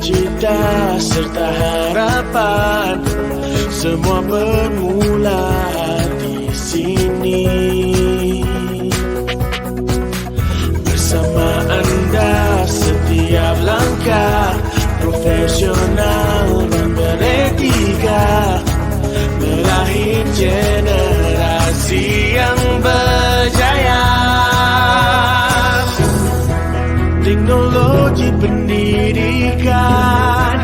cita serta harapan, semua bermula di sini. Bersama anda setiap langkah, profesional dan beretika, melahir generasi yang berjaya. Teknologi pendidikan,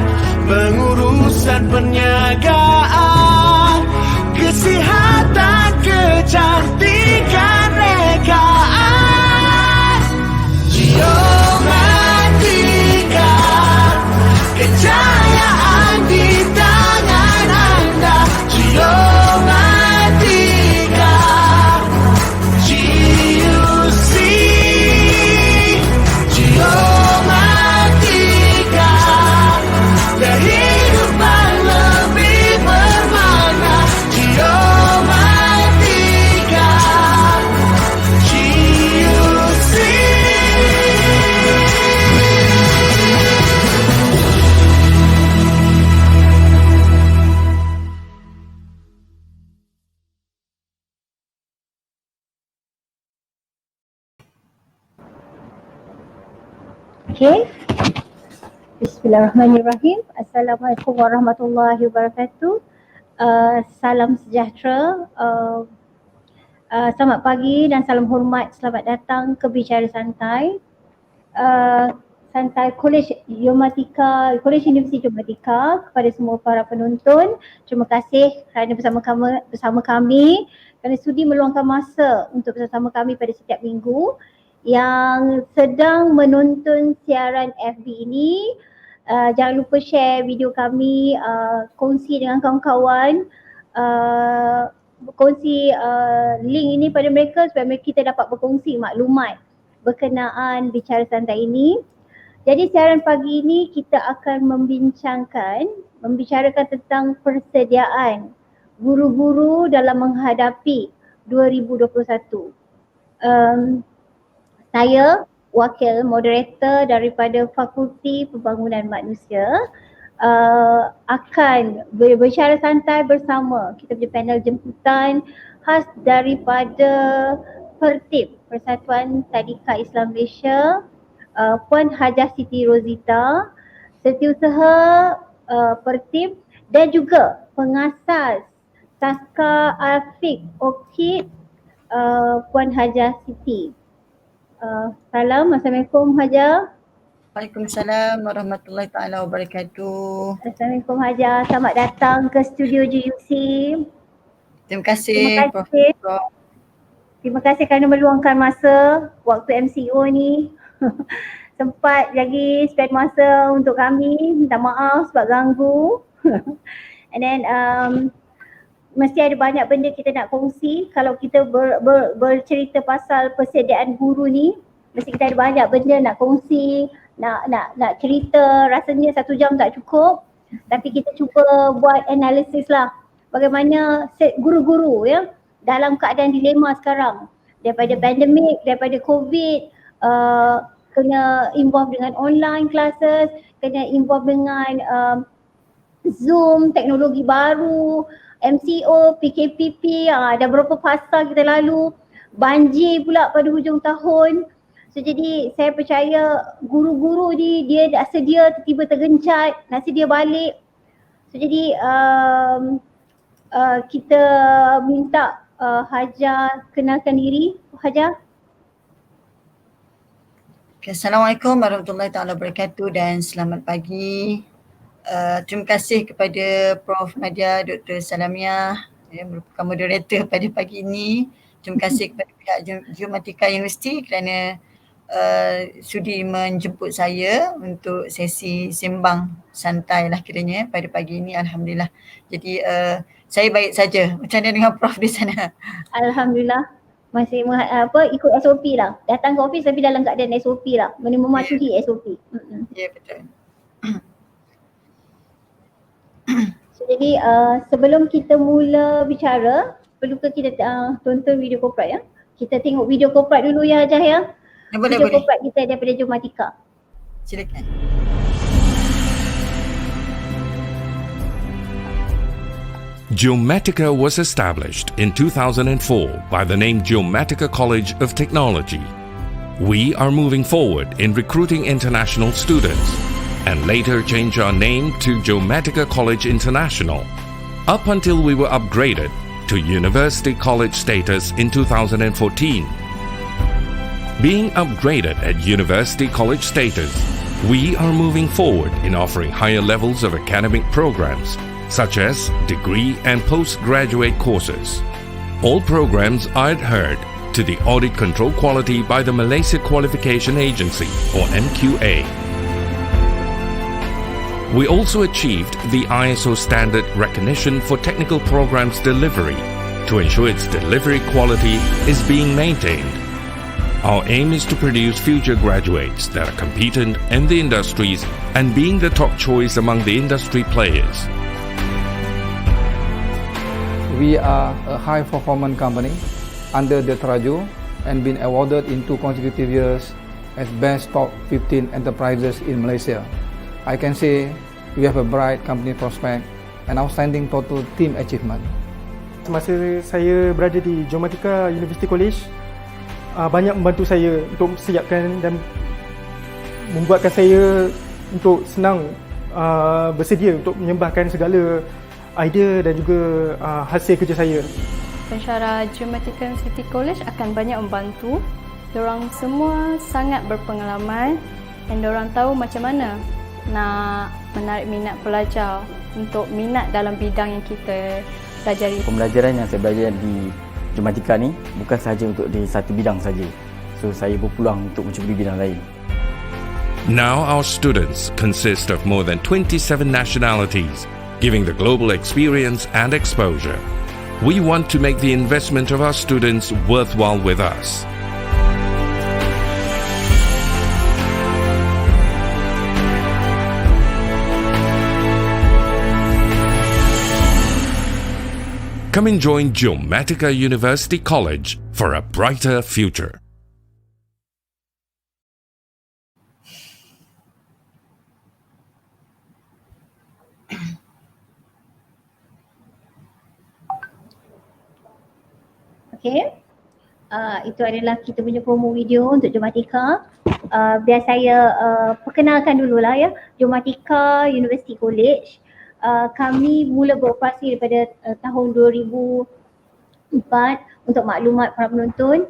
pengurusan perniagaan, kesihatan, kecantikan, rekaan. Geomatika, kejayaan di tangan anda. Geomatika, GUC. Geomatika, kehidupan lebih bermakna. Geomatika, GUC. Okay. Bismillahirrahmanirrahim. Assalamualaikum warahmatullahi wabarakatuh. Salam sejahtera. Selamat pagi dan salam hormat. Selamat datang ke Bicara Santai. Santai Kolej Universiti Geomatika. Kepada semua para penonton, terima kasih kerana bersama kami, kerana sudi meluangkan masa untuk bersama kami pada setiap minggu. Yang sedang menonton siaran FB ini, jangan lupa share video kami, kongsi dengan kawan-kawan, kongsi link ini pada mereka supaya kita dapat berkongsi maklumat berkenaan Bicara Santai ini. Jadi siaran pagi ini kita akan membicarakan tentang persediaan guru-guru dalam menghadapi 2021. Saya wakil moderator daripada Fakulti Pembangunan Manusia akan berbicara santai bersama kita punya panel jemputan khas daripada Pertib Persatuan Tadika Islam Malaysia, Puan Hajah Siti Rozita, Setiausaha Pertib dan juga pengasas Taska Afiq Orchid, Puan Hajah Siti. Salam, Assalamualaikum Haja. Waalaikumsalam warahmatullahi taala wabarakatuh. Assalamualaikum Haja, selamat datang ke studio GUC. Terima kasih. Terima kasih kerana meluangkan masa waktu MCO ni. Sempat lagi spend masa untuk kami, minta maaf sebab ganggu. And then mesti ada banyak benda kita nak kongsi. Kalau kita bercerita pasal persediaan guru ni, mesti kita ada banyak benda nak kongsi, nak cerita. Rasanya 1 jam tak cukup, tapi kita cuba buat analisis lah bagaimana guru-guru ya dalam keadaan dilema sekarang, daripada pandemik, daripada COVID, kena involve dengan online classes, kena involve dengan Zoom, teknologi baru, MCO, PKPP, dah berapa fasa kita lalu, banjir pula pada hujung tahun. So jadi saya percaya guru-guru ni dia dah sedia tiba tergencat, nak sedia balik. So jadi kita minta Haja kenalkan diri. Haja. Okay, Assalamualaikum warahmatullahi taala wabarakatuh dan selamat pagi. Terima kasih kepada Prof. Nadia Dr. Salamiah yang merupakan moderator pada pagi ini. Terima kasih kepada pihak Geomatika Universiti kerana sudi menjemput saya untuk sesi sembang santai lah kiranya pada pagi ini. Alhamdulillah. Jadi saya baik saja. Macam mana dengan Prof di sana? Alhamdulillah. Masih ikut SOP lah. Datang ke office tapi dalam keadaan SOP lah. Mematuhi SOP. Ya, betul. So, jadi sebelum kita mula bicara, perlukah kita tonton video korporat ya? Kita tengok video korporat dulu ya Hajah ya? Boleh, video boleh. korporat kita daripada Geomatika. Silakan. Geomatica was established in 2004 by the name Geomatica College of Technology. We are moving forward in recruiting international students and later changed our name to Geomatica College International up until we were upgraded to University College status in 2014. Being upgraded at University College status, we are moving forward in offering higher levels of academic programs such as degree and postgraduate courses. All programs are adhered to the audit control quality by the Malaysia Qualification Agency or MQA. We also achieved the ISO standard recognition for technical programs delivery to ensure its delivery quality is being maintained. Our aim is to produce future graduates that are competent in the industries and being the top choice among the industry players. We are a high-performance company under the Teraju and been awarded in 2 consecutive years as Best Top 15 Enterprises in Malaysia. I can say we have a bright company prospect and outstanding total team achievement. Semasa saya berada di Geomatica University College, banyak membantu saya untuk siapkan dan membuatkan saya untuk senang bersedia untuk menyembahkan segala idea dan juga hasil kerja saya. Pensyarah Geomatica University College akan banyak membantu. Diorang semua sangat berpengalaman dan diorang tahu macam mana nak menarik minat pelajar untuk minat dalam bidang yang kita pelajari. Pembelajaran yang saya belajar di Geomatica ni bukan sahaja untuk di satu bidang saja. So saya berpeluang untuk mencuba bidang lain. Now our students consist of more than 27 nationalities, giving the global experience and exposure. We want to make the investment of our students worthwhile with us. Come and join Geomatica University College for a brighter future. Okay. Itu adalah kita punya promo video untuk Geomatica. Biar saya perkenalkan dululah ya. Geomatica University College. Kami mula beroperasi daripada tahun 2004. Untuk maklumat para penonton,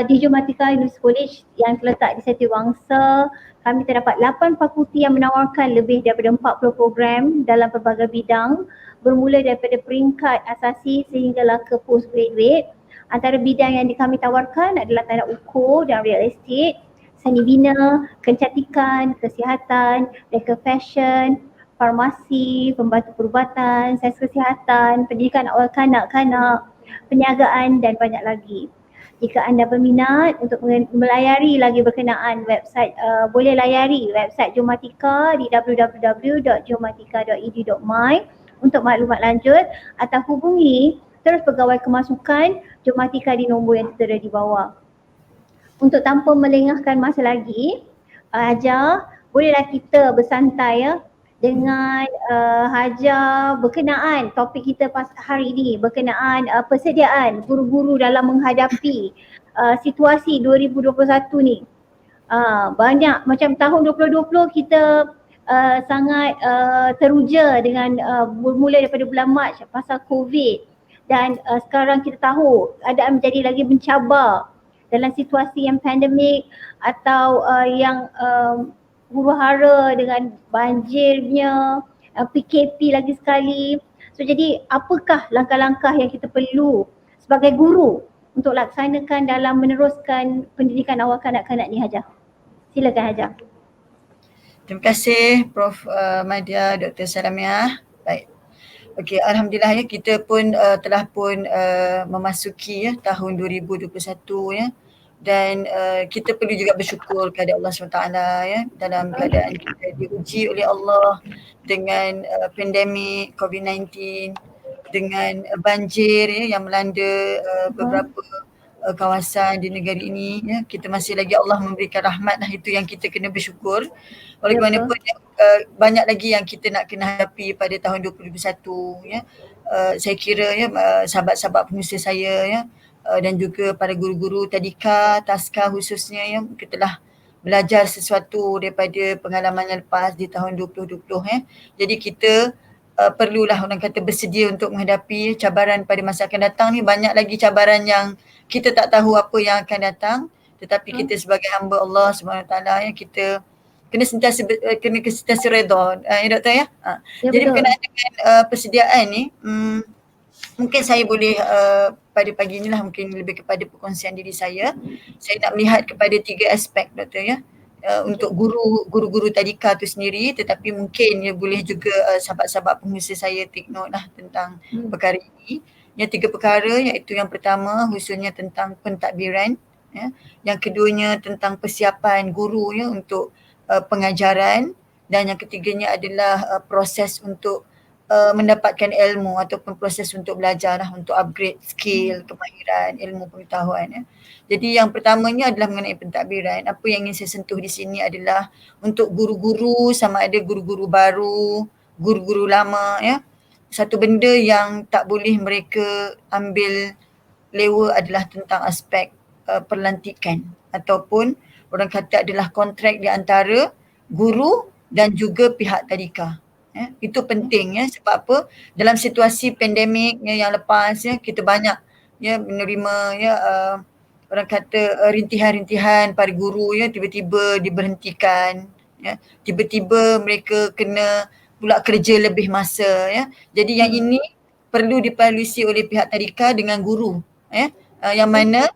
di Geomatica University College yang terletak di Setiabangsa, kami terdapat 8 fakulti yang menawarkan lebih daripada 40 program dalam pelbagai bidang, bermula daripada peringkat asasi sehinggalah ke postgraduate. Antara bidang yang kami tawarkan adalah tanah ukur dan real estate, seni bina, kecantikan, kesihatan, reka fashion, farmasi, pembantu perubatan, sains kesihatan, pendidikan awal kanak-kanak, perniagaan dan banyak lagi. Jika anda berminat untuk melayari lagi berkenaan website, boleh layari website Geomatica di www.geomatica.edu.my untuk maklumat lanjut atau hubungi terus pegawai kemasukan Geomatica di nombor yang tertera di bawah. Untuk tanpa melengahkan masa lagi, Hajar, bolehlah kita bersantai ya dengan Hajar berkenaan topik kita hari ini, berkenaan persediaan guru-guru dalam menghadapi situasi 2021 ni. Banyak macam tahun 2020 kita sangat teruja dengan bermula daripada bulan Mac pasal COVID, dan sekarang kita tahu keadaan menjadi lagi mencabar dalam situasi yang pandemik atau yang huru-hara dengan banjirnya, PKP lagi sekali. So jadi apakah langkah-langkah yang kita perlu sebagai guru untuk laksanakan dalam meneruskan pendidikan awal kanak-kanak ni, Hajar? Silakan Hajar. Terima kasih Prof. Madia, Dr. Salamiah. Baik. Okey, alhamdulillah ya, kita pun telah pun memasuki ya tahun 2021 ya. Dan kita perlu juga bersyukur kepada Allah SWT ya, dalam keadaan kita diuji oleh Allah dengan pandemik COVID-19, dengan banjir ya, yang melanda beberapa kawasan di negara ini ya. Kita masih lagi Allah memberikan rahmat, itu yang kita kena bersyukur. Walaupun banyak lagi yang kita nak kena hadapi pada tahun 2021 ya. saya kira ya sahabat-sahabat pengusaha saya ya dan juga para guru-guru tadika, taska khususnya yang kita telah belajar sesuatu daripada pengalaman yang lepas di tahun 2020 Jadi kita perlulah orang kata bersedia untuk menghadapi cabaran pada masa akan datang ni. Banyak lagi cabaran yang kita tak tahu apa yang akan datang, tetapi kita sebagai hamba Allah Subhanahu Wa Taala ya, kita kena sentiasa redha ya doktor ya. Ya, Jadi betul. berkenaan dengan persediaan ni mungkin saya boleh pada pagi inilah mungkin lebih kepada perkongsian diri saya. Saya nak melihat kepada 3 aspek doktor ya. Untuk guru-guru tadika tu sendiri, tetapi mungkin ya boleh juga sahabat-sahabat pengusaha saya take note lah tentang perkara ini. Yang 3 perkara iaitu yang pertama khususnya tentang pentadbiran ya. Yang keduanya tentang persiapan guru ya untuk pengajaran, dan yang ketiganya adalah proses untuk mendapatkan ilmu ataupun proses untuk belajar lah, untuk upgrade skill, kemahiran, ilmu pengetahuan ya. Jadi yang pertamanya adalah mengenai pentadbiran. Apa yang ingin saya sentuh di sini adalah untuk guru-guru, sama ada guru-guru baru, guru-guru lama ya. Satu benda yang tak boleh mereka ambil lewa adalah tentang aspek perlantikan ataupun orang kata adalah kontrak di antara guru dan juga pihak tadika. Itu penting ya, sebab apa? Dalam situasi pandemik yang lepas ya, kita banyak ya menerima ya orang kata rintihan-rintihan para guru ya, tiba-tiba diberhentikan ya, tiba-tiba mereka kena pula kerja lebih masa ya. Jadi yang ini perlu dipalusi oleh pihak tadika dengan guru ya, yang mana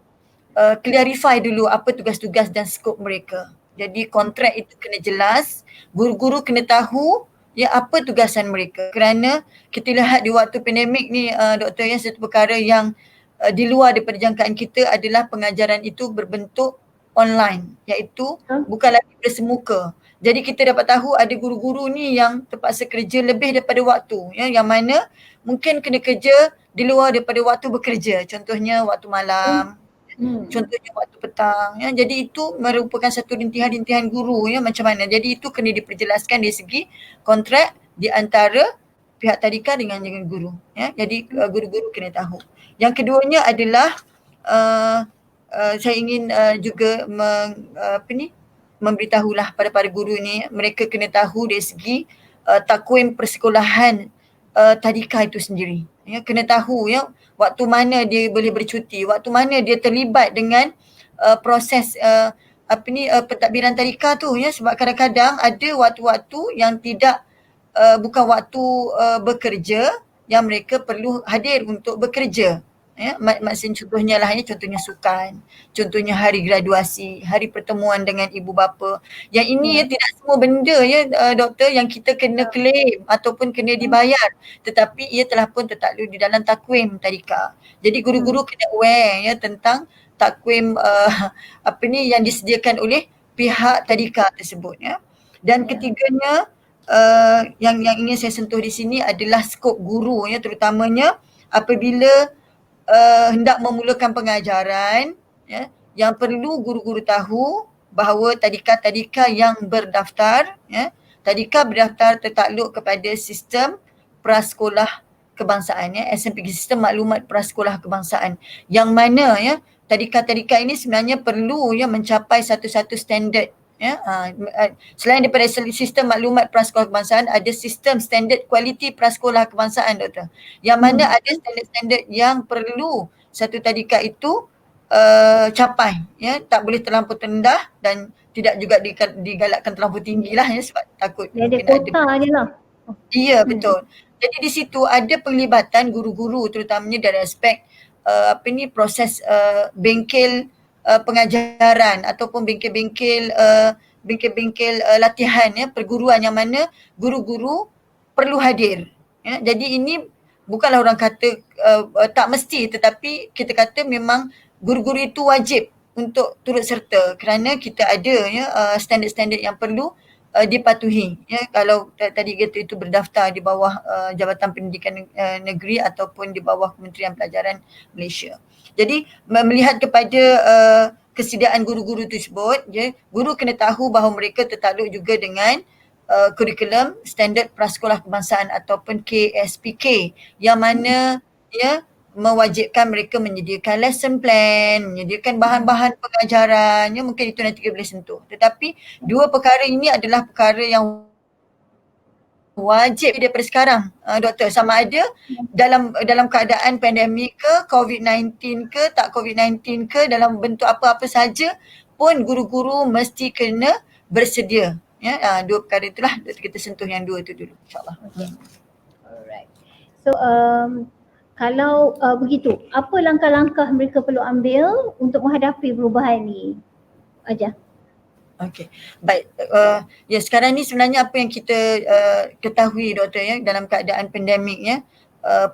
clarify dulu apa tugas-tugas dan skop mereka. Jadi kontrak itu kena jelas, guru-guru kena tahu ya apa tugasan mereka, kerana kita lihat di waktu pandemik ni doktor ya, satu perkara yang di luar daripada jangkaan kita adalah pengajaran itu berbentuk online, iaitu bukan lagi bersemuka. Jadi kita dapat tahu ada guru-guru ni yang terpaksa kerja lebih daripada waktu ya, yang mana mungkin kena kerja di luar daripada waktu bekerja, contohnya waktu malam, contohnya waktu petang ya. Jadi itu merupakan satu rintihan-rintihan guru ya, macam mana. Jadi itu kena diperjelaskan dari segi kontrak di antara pihak tadika dengan guru ya. Jadi guru-guru kena tahu. Yang keduanya adalah saya ingin juga memberitahulah pada para guru ni, mereka kena tahu dari segi takwim persekolahan tadika itu sendiri ya. Kena tahu ya waktu mana dia boleh bercuti, waktu mana dia terlibat dengan proses pentadbiran tadika tu ya, sebab kadang-kadang ada waktu-waktu yang tidak bukan waktu bekerja yang mereka perlu hadir untuk bekerja ya. Maksudnya contohnya lah ya, contohnya sukan, contohnya hari graduasi, hari pertemuan dengan ibu bapa. Yang ini ya tidak semua benda ya doktor yang kita kena claim ataupun kena dibayar, tetapi ia telah pun tertakluk di dalam takwim tadika. Jadi guru-guru kena aware ya tentang takwim yang disediakan oleh pihak tadika tersebut ya. Dan ketiganya yang ingin saya sentuh di sini adalah skop guru ya, terutamanya apabila hendak memulakan pengajaran ya, yang perlu guru-guru tahu bahawa tadika-tadika yang berdaftar ya, tadika berdaftar tertakluk kepada sistem prasekolah kebangsaan ya, SMPK, sistem maklumat prasekolah kebangsaan, yang mana ya tadika-tadika ini sebenarnya perlu ya mencapai satu-satu standard ya. Selain daripada sistem maklumat prasekolah kebangsaan, ada sistem standard kualiti prasekolah kebangsaan doktor, yang mana ada standard-standard yang perlu satu tadika itu capai ya, tak boleh terlampau rendah dan tidak juga digalakkan terlampau tinggi lah ya, sebab takut Dia ada kota je lah. Ya betul. Jadi di situ ada penglibatan guru-guru terutamanya dari aspek proses bengkel pengajaran ataupun bengkel-bengkel latihan ya, perguruan, yang mana guru-guru perlu hadir ya. Jadi ini bukanlah orang kata tak mesti, tetapi kita kata memang guru-guru itu wajib untuk turut serta, kerana kita ada ya standard-standard yang perlu dipatuhi ya, kalau tadi kata itu berdaftar di bawah Jabatan Pendidikan Negeri ataupun di bawah Kementerian Pelajaran Malaysia. Jadi melihat kepada kesediaan guru-guru tersebut ya, guru kena tahu bahawa mereka tertakluk juga dengan kurikulum standard prasekolah kebangsaan ataupun KSPK, yang mana mewajibkan mereka menyediakan lesson plan, menyediakan bahan-bahan pengajaran, mungkin itu nanti kita boleh sentuh. Tetapi dua perkara ini adalah perkara yang wajib daripada sekarang, doktor, sama ada dalam keadaan pandemik ke, COVID-19 ke, tak COVID-19 ke, dalam bentuk apa-apa saja pun guru-guru mesti kena bersedia. Dua perkara itulah kita sentuh yang dua tu dulu, insyaAllah. Alright. So kalau begitu, apa langkah-langkah mereka perlu ambil untuk menghadapi perubahan ni? Aja. Okey, baik. Sekarang ni sebenarnya apa yang kita ketahui, doktor, dalam keadaan pandemik,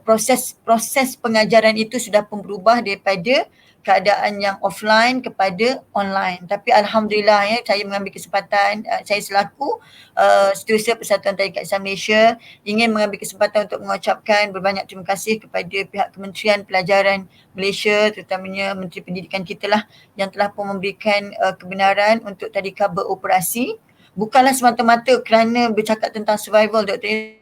proses pengajaran itu sudah pun berubah daripada keadaan yang offline kepada online. Tapi alhamdulillah, saya mengambil kesempatan, saya selaku Setiausaha Persatuan Tadika Islam Malaysia ingin mengambil kesempatan untuk mengucapkan berbanyak terima kasih kepada pihak Kementerian Pelajaran Malaysia, terutamanya Menteri Pendidikan kita lah, yang telah pun memberikan kebenaran untuk tadika beroperasi. Bukanlah semata-mata kerana bercakap tentang survival, doktor,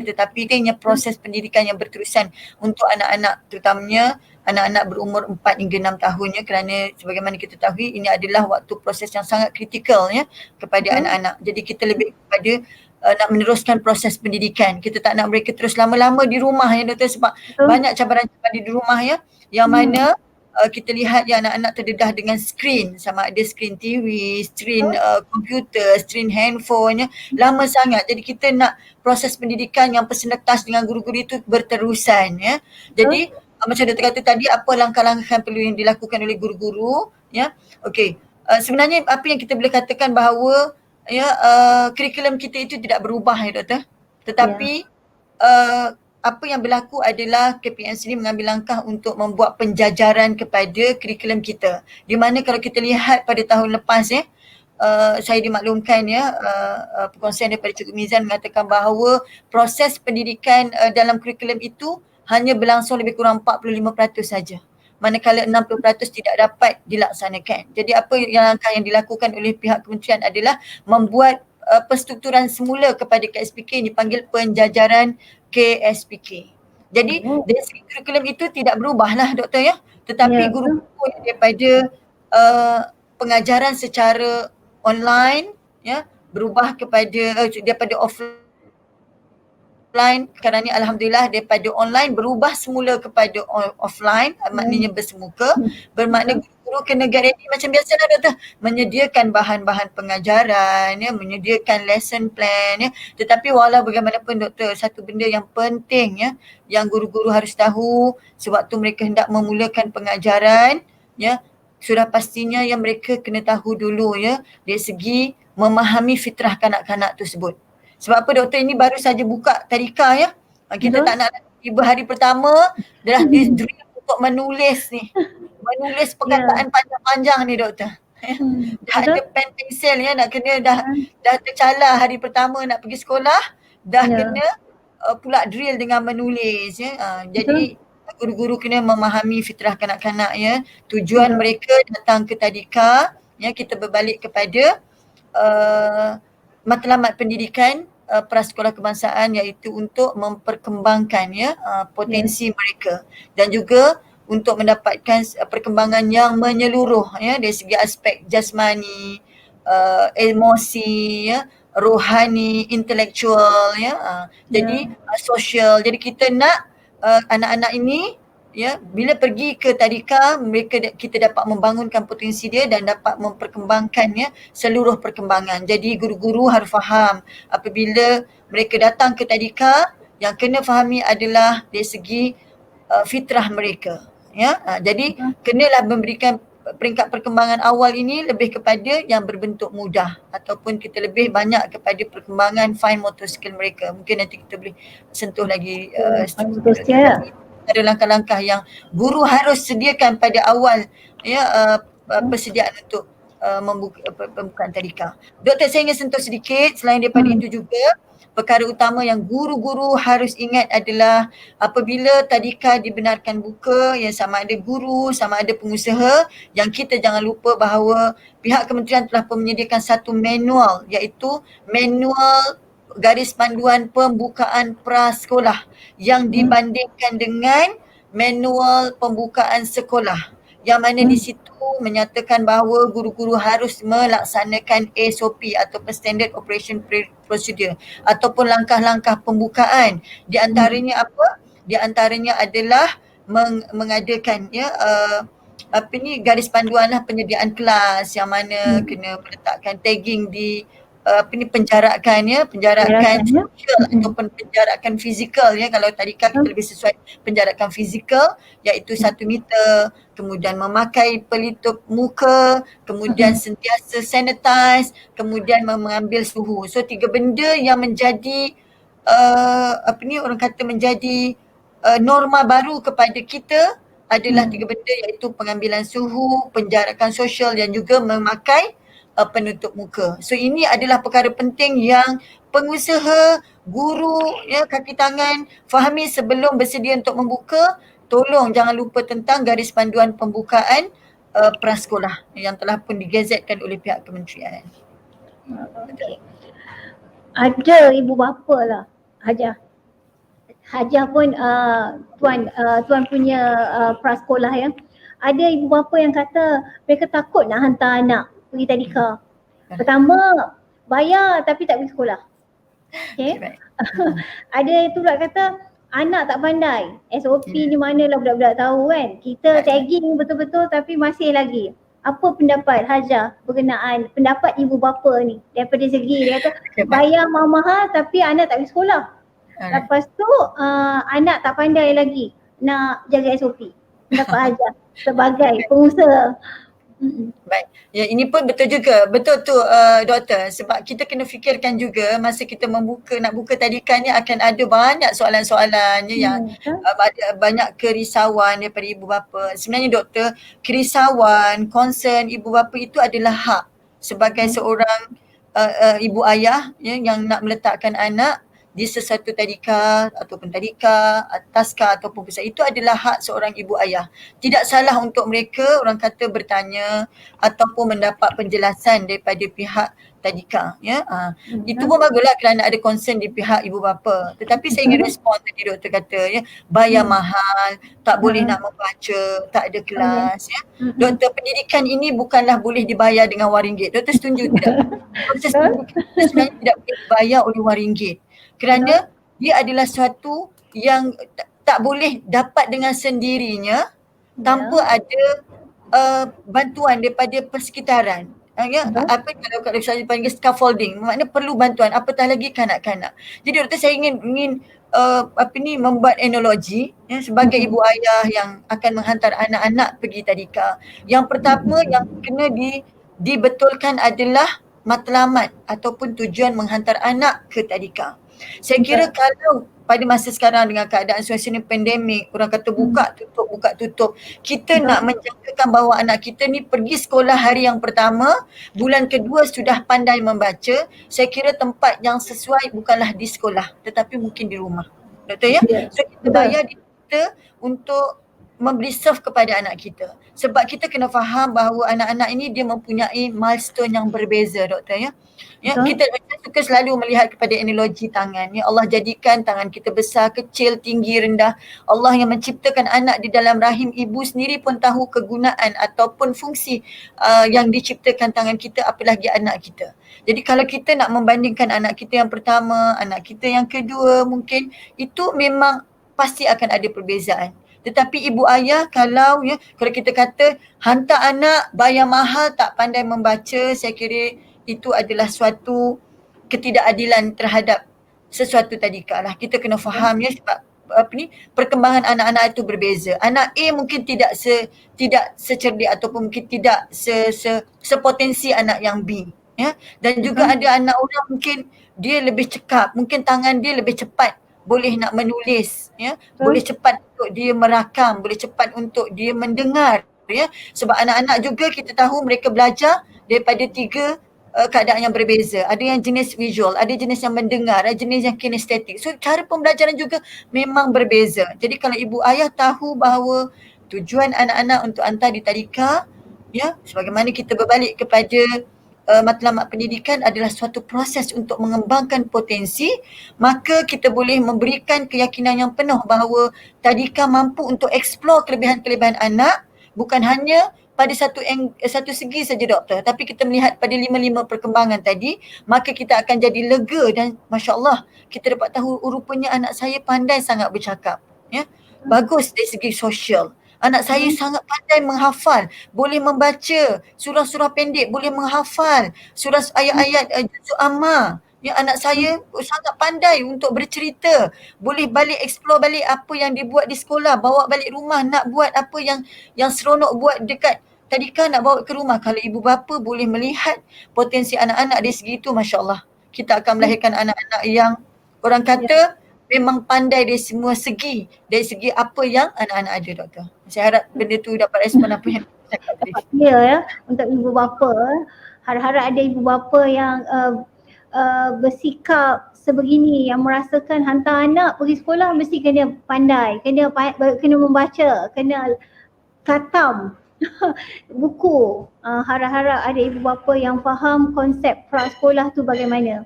tetapi dia proses pendidikan yang berterusan untuk anak-anak, terutamanya anak-anak berumur 4 hingga 6 tahun, kerana sebagaimana kita tahu ini adalah waktu proses yang sangat kritikal kepada anak-anak. Jadi kita lebih kepada nak meneruskan proses pendidikan. Kita tak nak mereka terus lama-lama di rumah, doktor, sebab banyak cabaran-cabaran di rumah, yang mana kita lihat anak-anak terdedah dengan skrin, sama ada skrin TV, skrin komputer, skrin handphone, lama sangat. Jadi kita nak proses pendidikan yang persendatas dengan guru-guru itu berterusan. Jadi macam doktor kata tadi, apa langkah-langkah yang perlu yang dilakukan oleh guru-guru, Okey, sebenarnya apa yang kita boleh katakan bahawa kurikulum kita itu tidak berubah, doktor, tetapi apa yang berlaku adalah KPM sendiri mengambil langkah untuk membuat penjajaran kepada kurikulum kita, di mana kalau kita lihat pada tahun lepas, saya dimaklumkan, perkongsian daripada Cikgu Mizan mengatakan bahawa proses pendidikan dalam kurikulum itu hanya berlangsung lebih kurang 45% saja, manakala 60% tidak dapat dilaksanakan. Jadi apa yang langkah yang dilakukan oleh pihak kementerian adalah membuat penstrukturan semula kepada KSPK, dipanggil penjajaran KSPK. Jadi dari segi kurikulum itu tidak berubahlah, doktor, tetapi guru-guru daripada pengajaran secara online berubah kepada daripada offline. Sekarang ni alhamdulillah daripada online berubah semula kepada offline, maknanya bersemuka, bermakna guru kena get ready macam biasalah, doktor, menyediakan bahan-bahan pengajaran, menyediakan lesson plan, tetapi walau bagaimanapun, doktor, satu benda yang penting yang guru-guru harus tahu sewaktu mereka hendak memulakan pengajaran, sudah pastinya yang mereka kena tahu dulu dari segi memahami fitrah kanak-kanak tersebut. Sebab apa, doktor, ini baru saja buka tadika, kita tak nak tiba hari pertama dah drill untuk menulis ni. Menulis perkataan panjang-panjang ni, doktor. Dah ada pen pensel, nak kena dah tercalar hari pertama nak pergi sekolah, dah kena pula drill dengan menulis. Jadi guru-guru kena memahami fitrah kanak-kanak, tujuan mereka datang ke tadika, kita berbalik kepada matlamat pendidikan prasekolah kebangsaan, iaitu untuk memperkembangkan potensi mereka dan juga untuk mendapatkan perkembangan yang menyeluruh dari segi aspek jasmani, emosi, rohani, intelektual, jadi sosial. Jadi kita nak anak-anak ini bila pergi ke tadika, kita dapat membangunkan potensi dia dan dapat memperkembangkan seluruh perkembangan. Jadi guru-guru harus faham apabila mereka datang ke tadika, yang kena fahami adalah dari segi fitrah mereka. Jadi kenalah memberikan peringkat perkembangan awal ini lebih kepada yang berbentuk mudah, ataupun kita lebih banyak kepada perkembangan fine motor skill mereka. Mungkin nanti kita boleh sentuh lagi ada langkah-langkah yang guru harus sediakan pada awal persediaan untuk pembukaan tadika. Doktor, saya ingin sentuh sedikit selain daripada itu juga, perkara utama yang guru-guru harus ingat adalah apabila tadika dibenarkan buka, yang sama ada guru, sama ada pengusaha, yang kita jangan lupa bahawa pihak kementerian telah menyediakan satu manual, iaitu manual garis panduan pembukaan prasekolah yang dibandingkan dengan manual pembukaan sekolah, yang mana di situ menyatakan bahawa guru-guru harus melaksanakan SOP ataupun Standard Operation Procedure ataupun langkah-langkah pembukaan. Di antaranya apa? Di antaranya adalah mengadakan garis panduan lah penyediaan kelas, yang mana kena meletakkan tagging di penjarakan sosial ataupun penjarakan fizikal kalau tadika kita lebih sesuai penjarakan fizikal, iaitu 1 meter, kemudian memakai pelitup muka, kemudian sentiasa sanitize, kemudian mengambil suhu. So 3 benda yang menjadi orang kata menjadi norma baru kepada kita adalah 3 benda, iaitu pengambilan suhu, penjarakan sosial dan juga memakai penutup muka. So ini adalah perkara penting yang pengusaha, guru, kaki tangan fahami sebelum bersedia untuk membuka. Tolong jangan lupa tentang garis panduan pembukaan prasekolah yang telah pun digazetkan oleh pihak kementerian. Okay. Ada ibu bapa lah, Hajah pun tuan punya prasekolah ya. Ada ibu bapa yang kata mereka takut nak hantar anak pergi tadika. Pertama, bayar tapi tak pergi sekolah. Okay. Ada pula kata anak tak pandai. SOP ni manalah budak-budak tahu kan. Kita tagging betul-betul tapi masih lagi. Apa pendapat Hajah berkenaan pendapat ibu bapa ni daripada segi dia kata bayar mahal-mahal tapi anak tak pergi sekolah. Lepas tu anak tak pandai lagi nak jaga SOP. Pendapat Hajah sebagai pengusaha. Baik. Ya, ini pun betul juga. Betul tu doktor, sebab kita kena fikirkan juga masa kita nak buka tadika ni akan ada banyak soalan-soalan yang ada banyak kerisauan daripada ibu bapa. Sebenarnya doktor, kerisauan, concern ibu bapa itu adalah hak sebagai seorang ibu ayah yang nak meletakkan anak di sesuatu tadika ataupun tadika, taska ataupun pusat. Itu adalah hak seorang ibu ayah. Tidak salah untuk mereka orang kata bertanya ataupun mendapat penjelasan daripada pihak tadika. Itu pun baguslah kerana ada concern di pihak ibu bapa. Tetapi saya ingin respon tadi doktor kata bayar mahal, tak boleh nak membaca, tak ada kelas. Doktor, pendidikan ini bukanlah boleh dibayar dengan RM1. Doktor setuju tidak? Doktor setuju kita sebenarnya tidak boleh dibayar oleh RM1. Kerana dia adalah sesuatu yang tak boleh dapat dengan sendirinya tanpa ada bantuan daripada persekitaran. Apa kalau saya panggil scaffolding, maknanya perlu bantuan, apatah lagi kanak-kanak. Jadi doktor, saya ingin membuat analogi sebagai ibu ayah yang akan menghantar anak-anak pergi tadika. Yang pertama yang kena dibetulkan adalah matlamat ataupun tujuan menghantar anak ke tadika. Saya kira kalau pada masa sekarang dengan keadaan suasana pandemik, orang kata buka tutup, kita nak menjangkakan bahawa anak kita ni pergi sekolah hari yang pertama, bulan kedua sudah pandai membaca, saya kira tempat yang sesuai bukanlah di sekolah tetapi mungkin di rumah. Betul ya? So kita bayar di kita untuk memberi serve kepada anak kita. Sebab kita kena faham bahawa anak-anak ini dia mempunyai milestone yang berbeza doktor ya. Kita suka selalu melihat kepada analogi tangan. Allah jadikan tangan kita besar, kecil, tinggi, rendah. Allah yang menciptakan anak di dalam rahim ibu sendiri pun tahu kegunaan ataupun fungsi yang diciptakan tangan kita, apalagi anak kita. Jadi kalau kita nak membandingkan anak kita yang pertama, anak kita yang kedua, mungkin itu memang pasti akan ada perbezaan. Tetapi ibu ayah kalau kita kata hantar anak bayar mahal tak pandai membaca, saya kira itu adalah suatu ketidakadilan terhadap sesuatu tadika lah. Kita kena faham sebab perkembangan anak-anak itu berbeza. Anak A mungkin tidak secerdik ataupun mungkin tidak sepotensi anak yang B. Dan juga ada anak orang mungkin dia lebih cekap, mungkin tangan dia lebih cepat boleh nak menulis, boleh cepat untuk dia merakam, boleh cepat untuk dia mendengar ya. Sebab anak-anak juga kita tahu mereka belajar daripada 3 keadaan yang berbeza. Ada yang jenis visual, ada jenis yang mendengar, ada jenis yang kinestetik. So cara pembelajaran juga memang berbeza. Jadi kalau ibu ayah tahu bahawa tujuan anak-anak untuk hantar di tadika, ya, sebagaimana kita berbalik kepada matlamat pendidikan adalah suatu proses untuk mengembangkan potensi, maka kita boleh memberikan keyakinan yang penuh bahawa tadika mampu untuk explore kelebihan-kelebihan anak, bukan hanya pada satu segi saja doktor, tapi kita melihat pada 5 perkembangan tadi, maka kita akan jadi lega dan masya-Allah kita dapat tahu rupanya anak saya pandai sangat bercakap, ya. Bagus dari segi sosial. Anak saya sangat pandai menghafal, boleh membaca surah-surah pendek, boleh menghafal surah ayat-ayat juzuk amma. Ya, anak saya sangat pandai untuk bercerita, boleh balik explore balik apa yang dibuat di sekolah, bawa balik rumah, nak buat apa yang seronok buat dekat tadika, nak bawa ke rumah. Kalau ibu bapa boleh melihat potensi anak-anak dari segi itu, masya-Allah, kita akan melahirkan anak-anak yang orang kata memang pandai dari semua segi, dari segi apa yang anak-anak ada, doktor. Saya harap benda tu dapat respon apa yang saya cakap tadi. Ya, untuk ibu bapa, harap-harap ada ibu bapa yang bersikap sebegini, yang merasakan hantar anak pergi sekolah mesti kena pandai, kena membaca, kena khatam buku. Harap-harap ada ibu bapa yang faham konsep prasekolah tu bagaimana.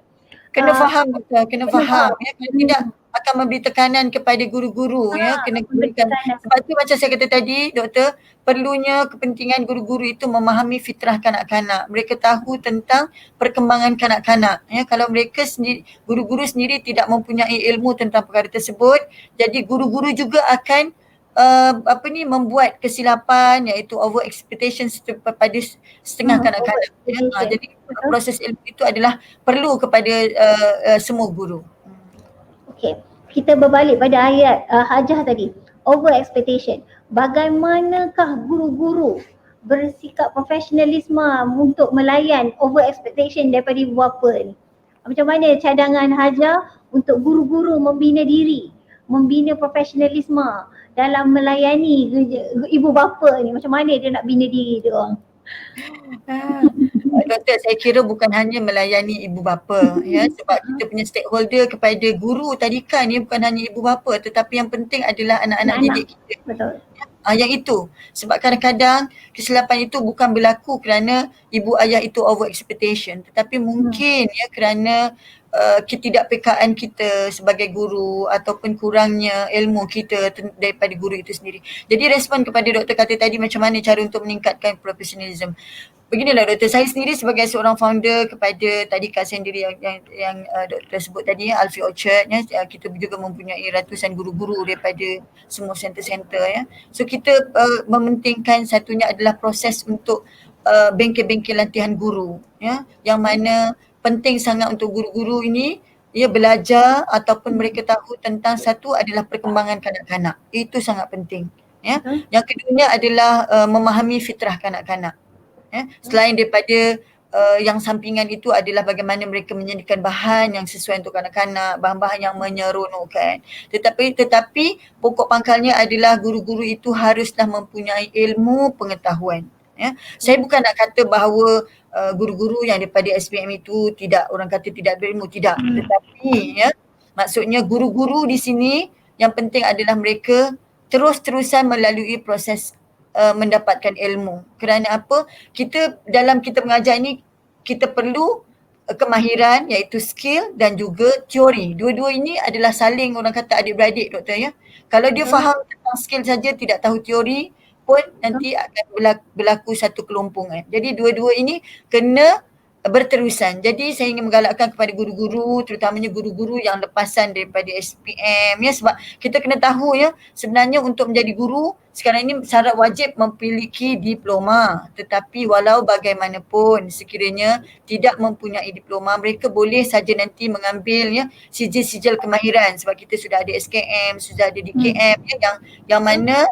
Kena faham, doktor, kena faham. Ya, kalau tidak akan memberi tekanan kepada guru-guru, ya, kena berikan. Sebab tu macam saya kata tadi, doktor, perlunya kepentingan guru-guru itu memahami fitrah kanak-kanak. Mereka tahu tentang perkembangan kanak-kanak. Ya, kalau mereka sendiri, guru-guru sendiri tidak mempunyai ilmu tentang perkara tersebut, jadi guru-guru juga akan membuat kesilapan, iaitu over expectation pada setengah kanak-kanak. Jadi proses ilmu itu adalah perlu kepada semua guru. Okey, kita berbalik pada ayat Hajah tadi, over expectation. Bagaimanakah guru-guru bersikap profesionalisme untuk melayan over expectation daripada ibu bapa ni? Macam mana cadangan Hajah untuk guru-guru membina diri, membina profesionalisme dalam melayani ibu bapa ni? Macam mana dia nak bina diri dia orang? Doktor, saya kira bukan hanya melayani ibu bapa, ya, sebab kita punya stakeholder kepada guru tadika ni bukan hanya ibu bapa, tetapi yang penting adalah anak-anak didik kita. Betul. Yang itu, sebab kadang-kadang kesilapan itu bukan berlaku kerana ibu ayah itu over expectation, tetapi mungkin ya kerana ketidakpekaan kita sebagai guru ataupun kurangnya ilmu kita daripada guru itu sendiri. Jadi respon kepada doktor kata tadi, macam mana cara untuk meningkatkan profesionalism. Beginilah doktor, saya sendiri sebagai seorang founder kepada tadika sendiri yang doktor sebut tadi, Alfie Orchard, ya, kita juga mempunyai ratusan guru-guru daripada semua center-center, ya. So kita mementingkan satunya adalah proses untuk bengkel-bengkel latihan guru, ya, yang mana penting sangat untuk guru-guru ini ia belajar ataupun mereka tahu tentang satu adalah perkembangan kanak-kanak. Itu sangat penting, ya. Yang keduanya adalah memahami fitrah kanak-kanak. Ya, selain daripada yang sampingan itu adalah bagaimana mereka menyediakan bahan yang sesuai untuk kanak-kanak, bahan-bahan yang menyeronokkan. Tetapi pokok pangkalnya adalah guru-guru itu haruslah mempunyai ilmu pengetahuan. Ya, saya bukan nak kata bahawa guru-guru yang daripada SPM itu tidak, orang kata tidak berilmu, tidak. Tetapi ya, maksudnya guru-guru di sini yang penting adalah mereka terus-terusan melalui proses mendapatkan ilmu. Kerana apa? Dalam kita mengajar ini, kita perlu kemahiran, iaitu skill dan juga teori. Dua-dua ini adalah saling, orang kata adik-beradik, doktor, ya. Kalau dia faham tentang skill saja, tidak tahu teori pun, nanti akan berlaku satu kelompongan. Jadi dua-dua ini kena berterusan. Jadi saya ingin menggalakkan kepada guru-guru, terutamanya guru-guru yang lepasan daripada SPM, ya, sebab kita kena tahu, ya, sebenarnya untuk menjadi guru sekarang ini syarat wajib memiliki diploma. Tetapi walau bagaimanapun sekiranya tidak mempunyai diploma, mereka boleh saja nanti mengambil, ya, sijil-sijil kemahiran, sebab kita sudah ada SKM, sudah ada DKM, ya, yang mana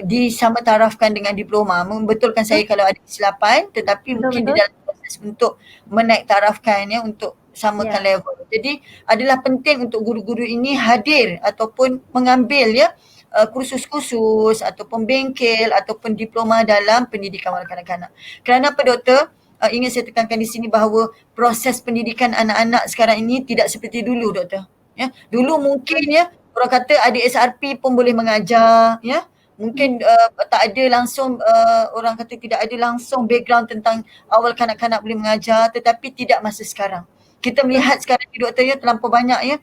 disama tarafkan dengan diploma. Membetulkan saya kalau ada kesilapan, tetapi mungkin di dalam proses untuk menaik tarafkan, ya, untuk samakan level. Jadi adalah penting untuk guru-guru ini hadir ataupun mengambil, ya, kursus-kursus ataupun bengkel ataupun diploma dalam pendidikan kanak-kanak. Kerana apa doktor? Ingin saya tekankan di sini bahawa proses pendidikan anak-anak sekarang ini tidak seperti dulu doktor. Ya, dulu mungkin ya orang kata ada SRP pun boleh mengajar ya. Mungkin tak ada langsung orang kata tidak ada langsung background tentang awal kanak-kanak boleh mengajar, tetapi tidak masa sekarang. Kita melihat sekarang ni doktor ya terlampau banyak ya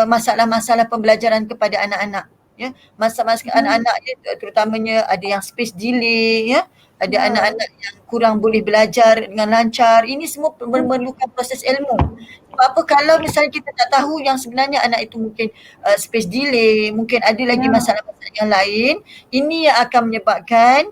masalah-masalah pembelajaran kepada anak-anak ya. Masalah anak-anak ya terutamanya ada yang space delay ya. Ada anak-anak yang kurang boleh belajar dengan lancar. Ini semua memerlukan proses ilmu. Sebab apa kalau misalnya kita tak tahu yang sebenarnya anak itu mungkin space delay, mungkin ada lagi masalah-masalah yang lain, ini yang akan menyebabkan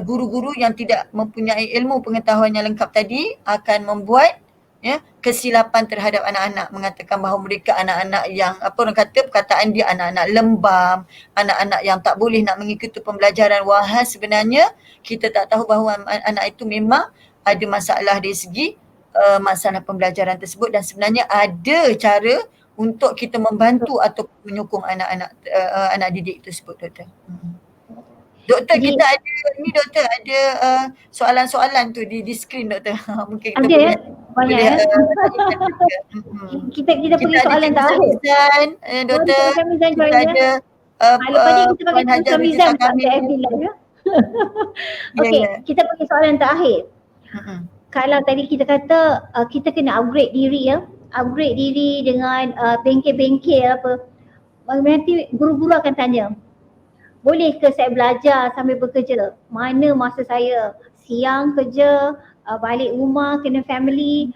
guru-guru yang tidak mempunyai ilmu pengetahuan yang lengkap tadi akan membuat ya kesilapan terhadap anak-anak, mengatakan bahawa mereka anak-anak yang apa orang kata perkataan dia anak-anak lembam, anak-anak yang tak boleh nak mengikuti pembelajaran, wahai sebenarnya kita tak tahu bahawa anak itu memang ada masalah dari segi masalah pembelajaran tersebut dan sebenarnya ada cara untuk kita membantu atau menyokong anak-anak anak didik tersebut doktor. Doktor kita ada ni doktor ada soalan-soalan tu di skrin doktor. Mungkin kita Ada banyak ya. Kita pergi soalan terakhir. Doktor kita ada lepas ni kita pakai Tuan Mizan kat FB live ya. Okey, kita pergi soalan terakhir. Kalau tadi kita kata kita kena upgrade diri ya. Upgrade diri dengan bengkel-bengkel apa. Nanti guru-guru akan tanya, boleh ke saya belajar sambil bekerja? Mana masa saya siang kerja, balik rumah kena family,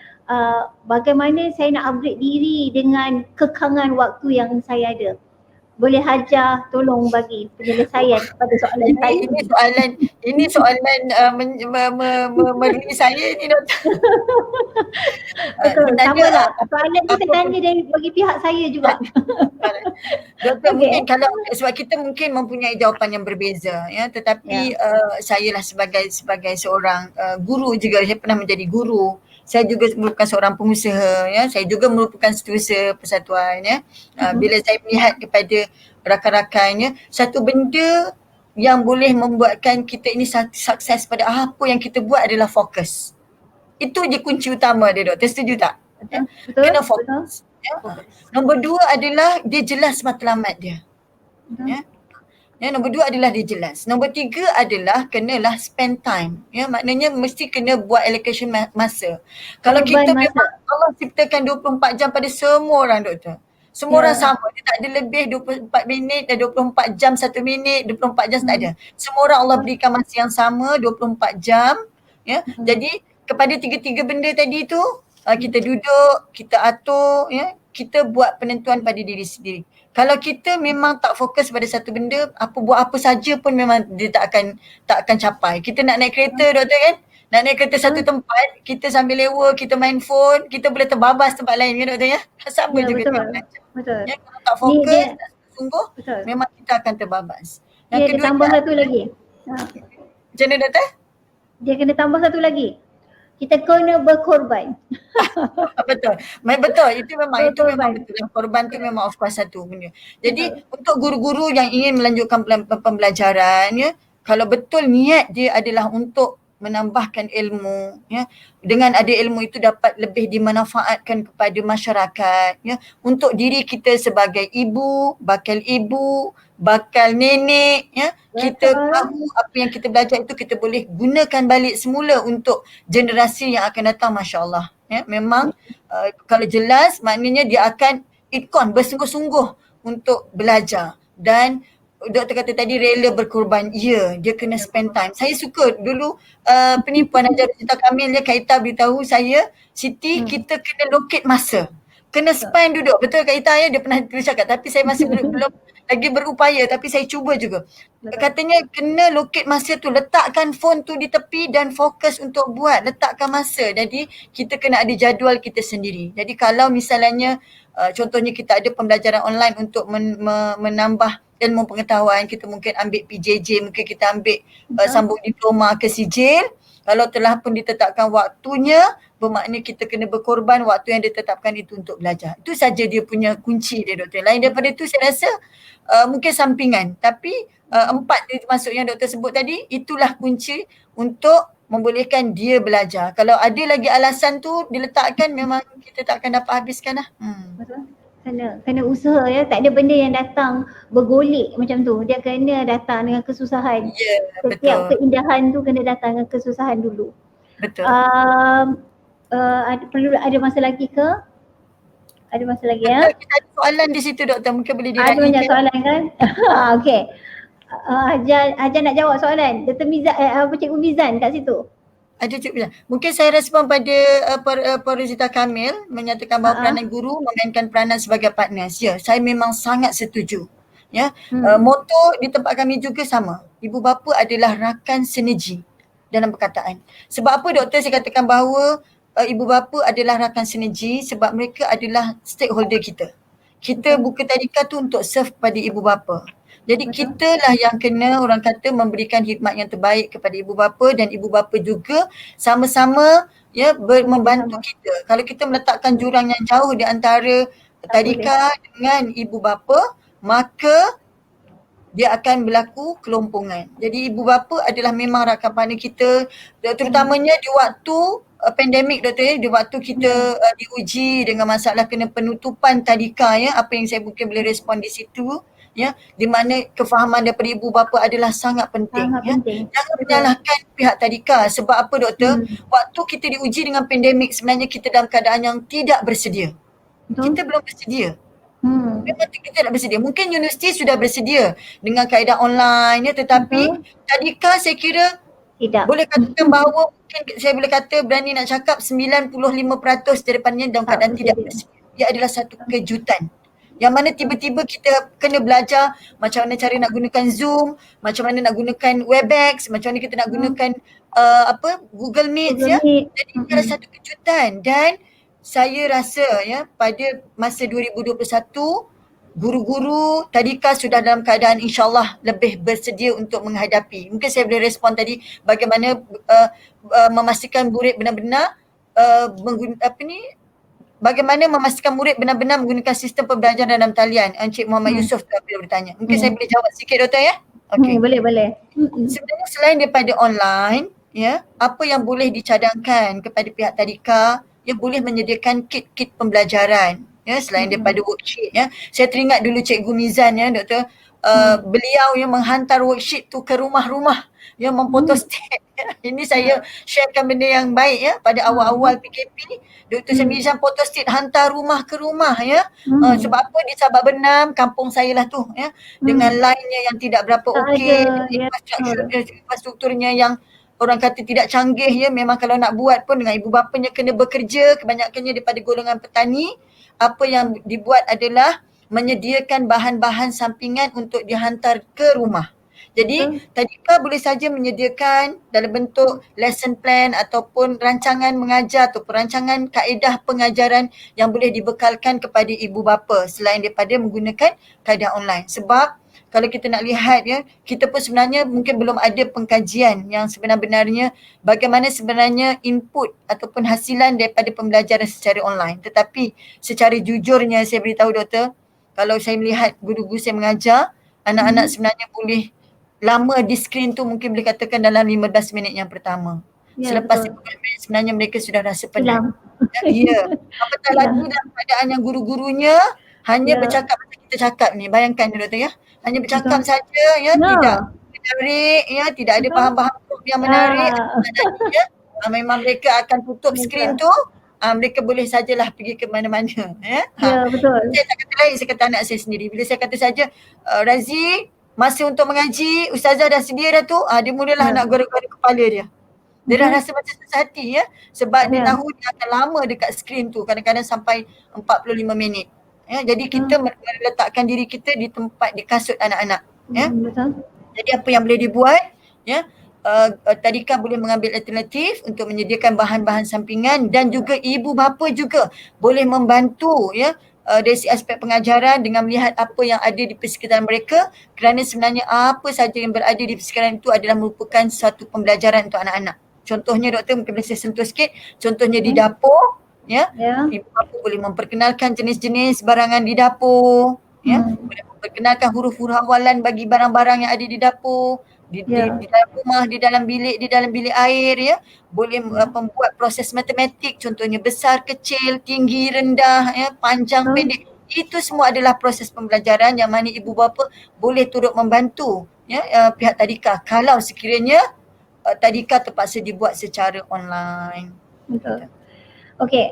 bagaimana saya nak upgrade diri dengan kekangan waktu yang saya ada? Boleh Hajah tolong bagi penyelesaian kepada soalan saya. Ini soalan mengenai saya ni doktor. Betul, sama lah. Soalan kita tanya dari bagi pihak saya juga. Doktor mungkin kalau sebab kita mungkin mempunyai jawapan yang berbeza ya, tetapi saya lah sebagai seorang guru juga, saya pernah menjadi guru. Saya juga merupakan seorang pengusaha ya, saya juga merupakan setiausaha persatuan ya. Bila saya melihat kepada rakan-rakannya, satu benda yang boleh membuatkan kita ini sukses pada apa yang kita buat adalah fokus. Itu je kunci utama dia doktor, setuju tak? Betul. Kena fokus. Ya. Nombor dua adalah dia jelas matlamat dia. Ya, nombor dua adalah dia jelas. Nombor tiga adalah kenalah spend time. Ya, maknanya mesti kena buat allocation masa. Kalau kita memang Allah ciptakan 24 jam pada semua orang doktor. Semua orang sama. Dia tak ada lebih 24 minit dan 24 jam 1 minit, 24 jam tak ada. Semua orang Allah berikan masa yang sama 24 jam. Ya. Jadi kepada tiga-tiga benda tadi tu kita duduk, kita atur, ya, kita buat penentuan pada diri sendiri. Kalau kita memang tak fokus pada satu benda, buat apa saja pun memang dia tak akan capai. Kita nak naik kereta doktor kan? Nak naik kereta satu tempat, kita sambil lewa, kita main phone, kita boleh terbabas tempat lain kan doktor ya? Sama juga dengan betul. Ya, kalau tak fokus, tak sungguh, memang kita akan terbabas. Yang dia tambah satu lagi. Macam mana doktor? Dia kena tambah satu lagi. Kita kena berkorban. Betul. Betul. Itu memang betul. Korban tu memang of course satu benda. Jadi untuk guru-guru yang ingin melanjutkan pembelajaran ya, kalau betul niat dia adalah untuk menambahkan ilmu ya, dengan ada ilmu itu dapat lebih dimanfaatkan kepada masyarakat ya, untuk diri kita sebagai ibu, bakal nenek ya, kita tahu apa yang kita belajar itu kita boleh gunakan balik semula untuk generasi yang akan datang, masya-Allah ya. Memang kalau jelas maknanya dia akan ikon bersungguh-sungguh untuk belajar dan doktor kata tadi rela berkorban. Ya, dia kena spend time. Saya suka dulu penipuan Hajar Cita Kamil dia Kak beritahu saya, Siti kita kena locate masa. Kena spend duduk. Betul Kak Ita ya, dia pernah tulis cakap, tapi saya masih belum lagi berupaya, tapi saya cuba juga. Katanya kena locate masa tu, letakkan phone tu di tepi dan fokus untuk buat, letakkan masa. Jadi kita kena ada jadual kita sendiri. Jadi kalau misalnya contohnya kita ada pembelajaran online untuk menambah ilmu pengetahuan, kita mungkin ambil PJJ, mungkin kita ambil sambung diploma ke sijil. Kalau telah pun ditetapkan waktunya, bermakna kita kena berkorban waktu yang ditetapkan itu untuk belajar. Itu saja dia punya kunci dia, doktor. Lain daripada itu saya rasa mungkin sampingan. Tapi 4 termasuk yang doktor sebut tadi, itulah kunci untuk membolehkan dia belajar. Kalau ada lagi alasan tu diletakkan, memang kita tak akan dapat habiskan lah. Betul. Kena usaha ya. Tak ada benda yang datang bergolek macam tu. Dia kena datang dengan kesusahan. Ya, Setiap betul. keindahan tu kena datang dengan kesusahan dulu. Betul. Ada masa lagi ke? Ada masa lagi ya? Kita ada soalan di situ, doktor. Mungkin boleh Ada banyak diraihkan. soalan kan? Okey. Hajar nak jawab soalan. Dr. Mizan, Cikgu Mizan kat situ. Ada cukup. Mungkin saya respon pada Porozita Kamil menyatakan bahawa peranan guru memainkan peranan sebagai partners. Ya, saya memang sangat setuju. Ya, moto di tempat kami juga sama. Ibu bapa adalah rakan sinergi dalam perkataan. Sebab apa doktor saya katakan bahawa ibu bapa adalah rakan sinergi sebab mereka adalah stakeholder kita. Kita buka tadika tu untuk serve pada ibu bapa. Jadi kitalah yang kena orang kata memberikan khidmat yang terbaik kepada ibu bapa dan ibu bapa juga sama-sama ya membantu kita. Kalau kita meletakkan jurang yang jauh di antara tadika dengan ibu bapa, maka dia akan berlaku kelompongan. Jadi ibu bapa adalah memang rakan partner kita, terutamanya di waktu pandemik doktor ya, di waktu kita diuji dengan masalah kena penutupan tadika ya, apa yang saya mungkin boleh respon di situ ya, di mana kefahaman daripada ibu bapa adalah sangat penting. Jangan menyalahkan pihak tadika. Sebab apa doktor? Waktu kita diuji dengan pandemik sebenarnya kita dalam keadaan yang tidak bersedia. Kita belum bersedia. Memang kita tak bersedia. Mungkin universiti sudah bersedia dengan kaedah online ya, tetapi tadika saya kira tidak. Boleh katakan bahawa mungkin saya boleh kata berani nak cakap 95% daripadanya dalam keadaan tidak bersedia. Ia adalah satu kejutan. Yang mana tiba-tiba kita kena belajar macam mana cara nak gunakan Zoom, macam mana nak gunakan Webex, macam mana kita nak gunakan Google Meet ya. Jadi itu adalah satu kejutan dan saya rasa ya pada masa 2021 guru-guru tadika sudah dalam keadaan insyaAllah lebih bersedia untuk menghadapi. Mungkin saya boleh respon tadi bagaimana memastikan murid benar-benar bagaimana memastikan murid benar-benar menggunakan sistem pembelajaran dalam talian. Encik Muhammad Yusof tu bila bertanya. Mungkin saya boleh jawab sikit doktor ya? Okey. Boleh. Sebenarnya selain daripada online, ya, apa yang boleh dicadangkan kepada pihak tadika, ia boleh menyediakan kit-kit pembelajaran. Ya, selain daripada worksheet ya. Saya teringat dulu Cikgu Mizan ya doktor, beliau yang menghantar worksheet tu ke rumah-rumah yang memfotostat. Ini saya sharekan benda yang baik ya pada awal-awal PKP. Dr. Mizan photostat hantar rumah ke rumah ya. Sebab apa di Sabak Bernam, kampung saya lah tu ya. Dengan line-nya yang tidak berapa okey, infrastrukturnya yang orang kata tidak canggih ya. Memang kalau nak buat pun dengan ibu bapanya kena bekerja, kebanyakannya daripada golongan petani. Apa yang dibuat adalah menyediakan bahan-bahan sampingan untuk dihantar ke rumah. Jadi tadika boleh saja menyediakan dalam bentuk lesson plan ataupun rancangan mengajar ataupun rancangan kaedah pengajaran yang boleh dibekalkan kepada ibu bapa selain daripada menggunakan kaedah online. Sebab kalau kita nak lihat ya, kita pun sebenarnya mungkin belum ada pengkajian yang sebenar-benarnya bagaimana sebenarnya input ataupun hasilan daripada pembelajaran secara online. Tetapi secara jujurnya saya beritahu doktor, kalau saya melihat guru-guru saya mengajar, anak-anak sebenarnya boleh lama di skrin tu mungkin boleh katakan dalam 15 minit yang pertama. Ya, selepas 15 minit sebenarnya mereka sudah rasa penat. Ya. Apatah lagi dalam keadaan yang guru-gurunya hanya bercakap macam kita cakap ni. Bayangkan doktor ya. Hanya bercakap saja ya, tidak menarik ya, tidak ada bahan-bahan yang menarik. Ya. Memang mereka akan tutup skrin tu. Mereka boleh sajalah pergi ke mana-mana ya. Betul. Saya tak kata lain, saya kata anak saya sendiri. Bila saya kata saja Razi, masa untuk mengaji, ustazah dah sedia dah tu, dia mulalah nak goreng-goreng kepala dia. Dia dah rasa macam susah hati ya. Sebab dia tahu dia akan lama dekat skrin tu, kadang-kadang sampai 45 minit. Ya, jadi kita meletakkan diri kita di tempat, di kasut anak-anak. Ya. Betul. Jadi apa yang boleh dibuat, ya, tadika boleh mengambil alternatif untuk menyediakan bahan-bahan sampingan dan juga ibu bapa juga boleh membantu ya dari aspek pengajaran dengan melihat apa yang ada di persekitaran mereka, kerana sebenarnya apa saja yang berada di persekitaran itu adalah merupakan suatu pembelajaran untuk anak-anak. Contohnya doktor mungkin boleh saya sentuh sikit. Contohnya di dapur, ya. Ya. Ibu bapa boleh memperkenalkan jenis-jenis barangan di dapur, ya. Boleh memperkenalkan huruf-huruf hawalan bagi barang-barang yang ada di dapur. Di dalam rumah, di dalam bilik air, ya. Boleh membuat proses matematik, contohnya besar, kecil, tinggi, rendah, ya, panjang, pendek. Itu semua adalah proses pembelajaran yang mana ibu bapa boleh turut membantu, ya, pihak tadika kalau sekiranya tadika terpaksa dibuat secara online. Betul. Okey,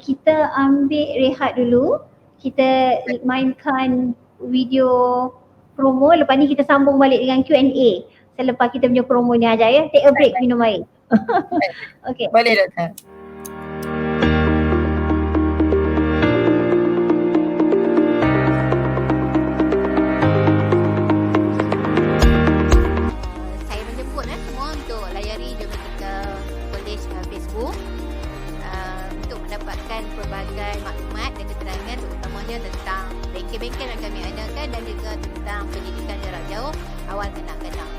kita ambil rehat dulu. Kita mainkan video promo, lepas ni kita sambung balik dengan Q&A selepas kita punya promo ni aja, ya. Take a break, minum air. Okey. Boleh doktor. Saya menjemput semua untuk layari Geomatica College Facebook untuk mendapatkan pelbagai maklumat dan keterangan terutamanya tentang bengkel-bengkel yang kami adakan dan juga tentang pendidikan jarak jauh awal kanak-kanak.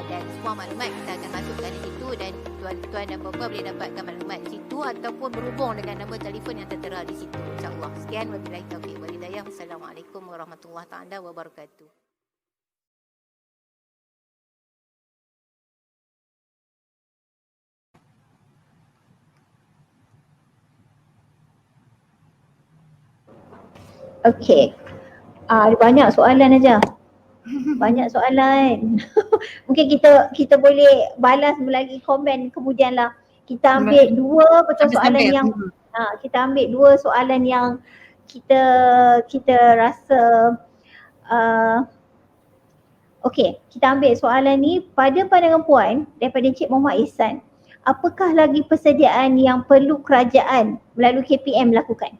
Dan semua maklumat kita akan masukkan di situ dan tuan-tuan dan puan-puan boleh dapatkan maklumat di situ ataupun berhubung dengan nombor telefon yang tertera di situ. InsyaAllah. Sekian, wabillahi taufiq wal hidayah. Wassalamualaikum warahmatullahi taala wabarakatuh. Okey. Ada banyak soalan aja. Banyak soalan. Mungkin kita boleh balas lagi komen kemudian lah. Kita ambil dua soalan yang kita ambil dua soalan yang kita rasa okey, kita ambil soalan ni. Pada pandangan puan daripada Encik Muhammad Ihsan, apakah lagi persediaan yang perlu kerajaan melalui KPM lakukan?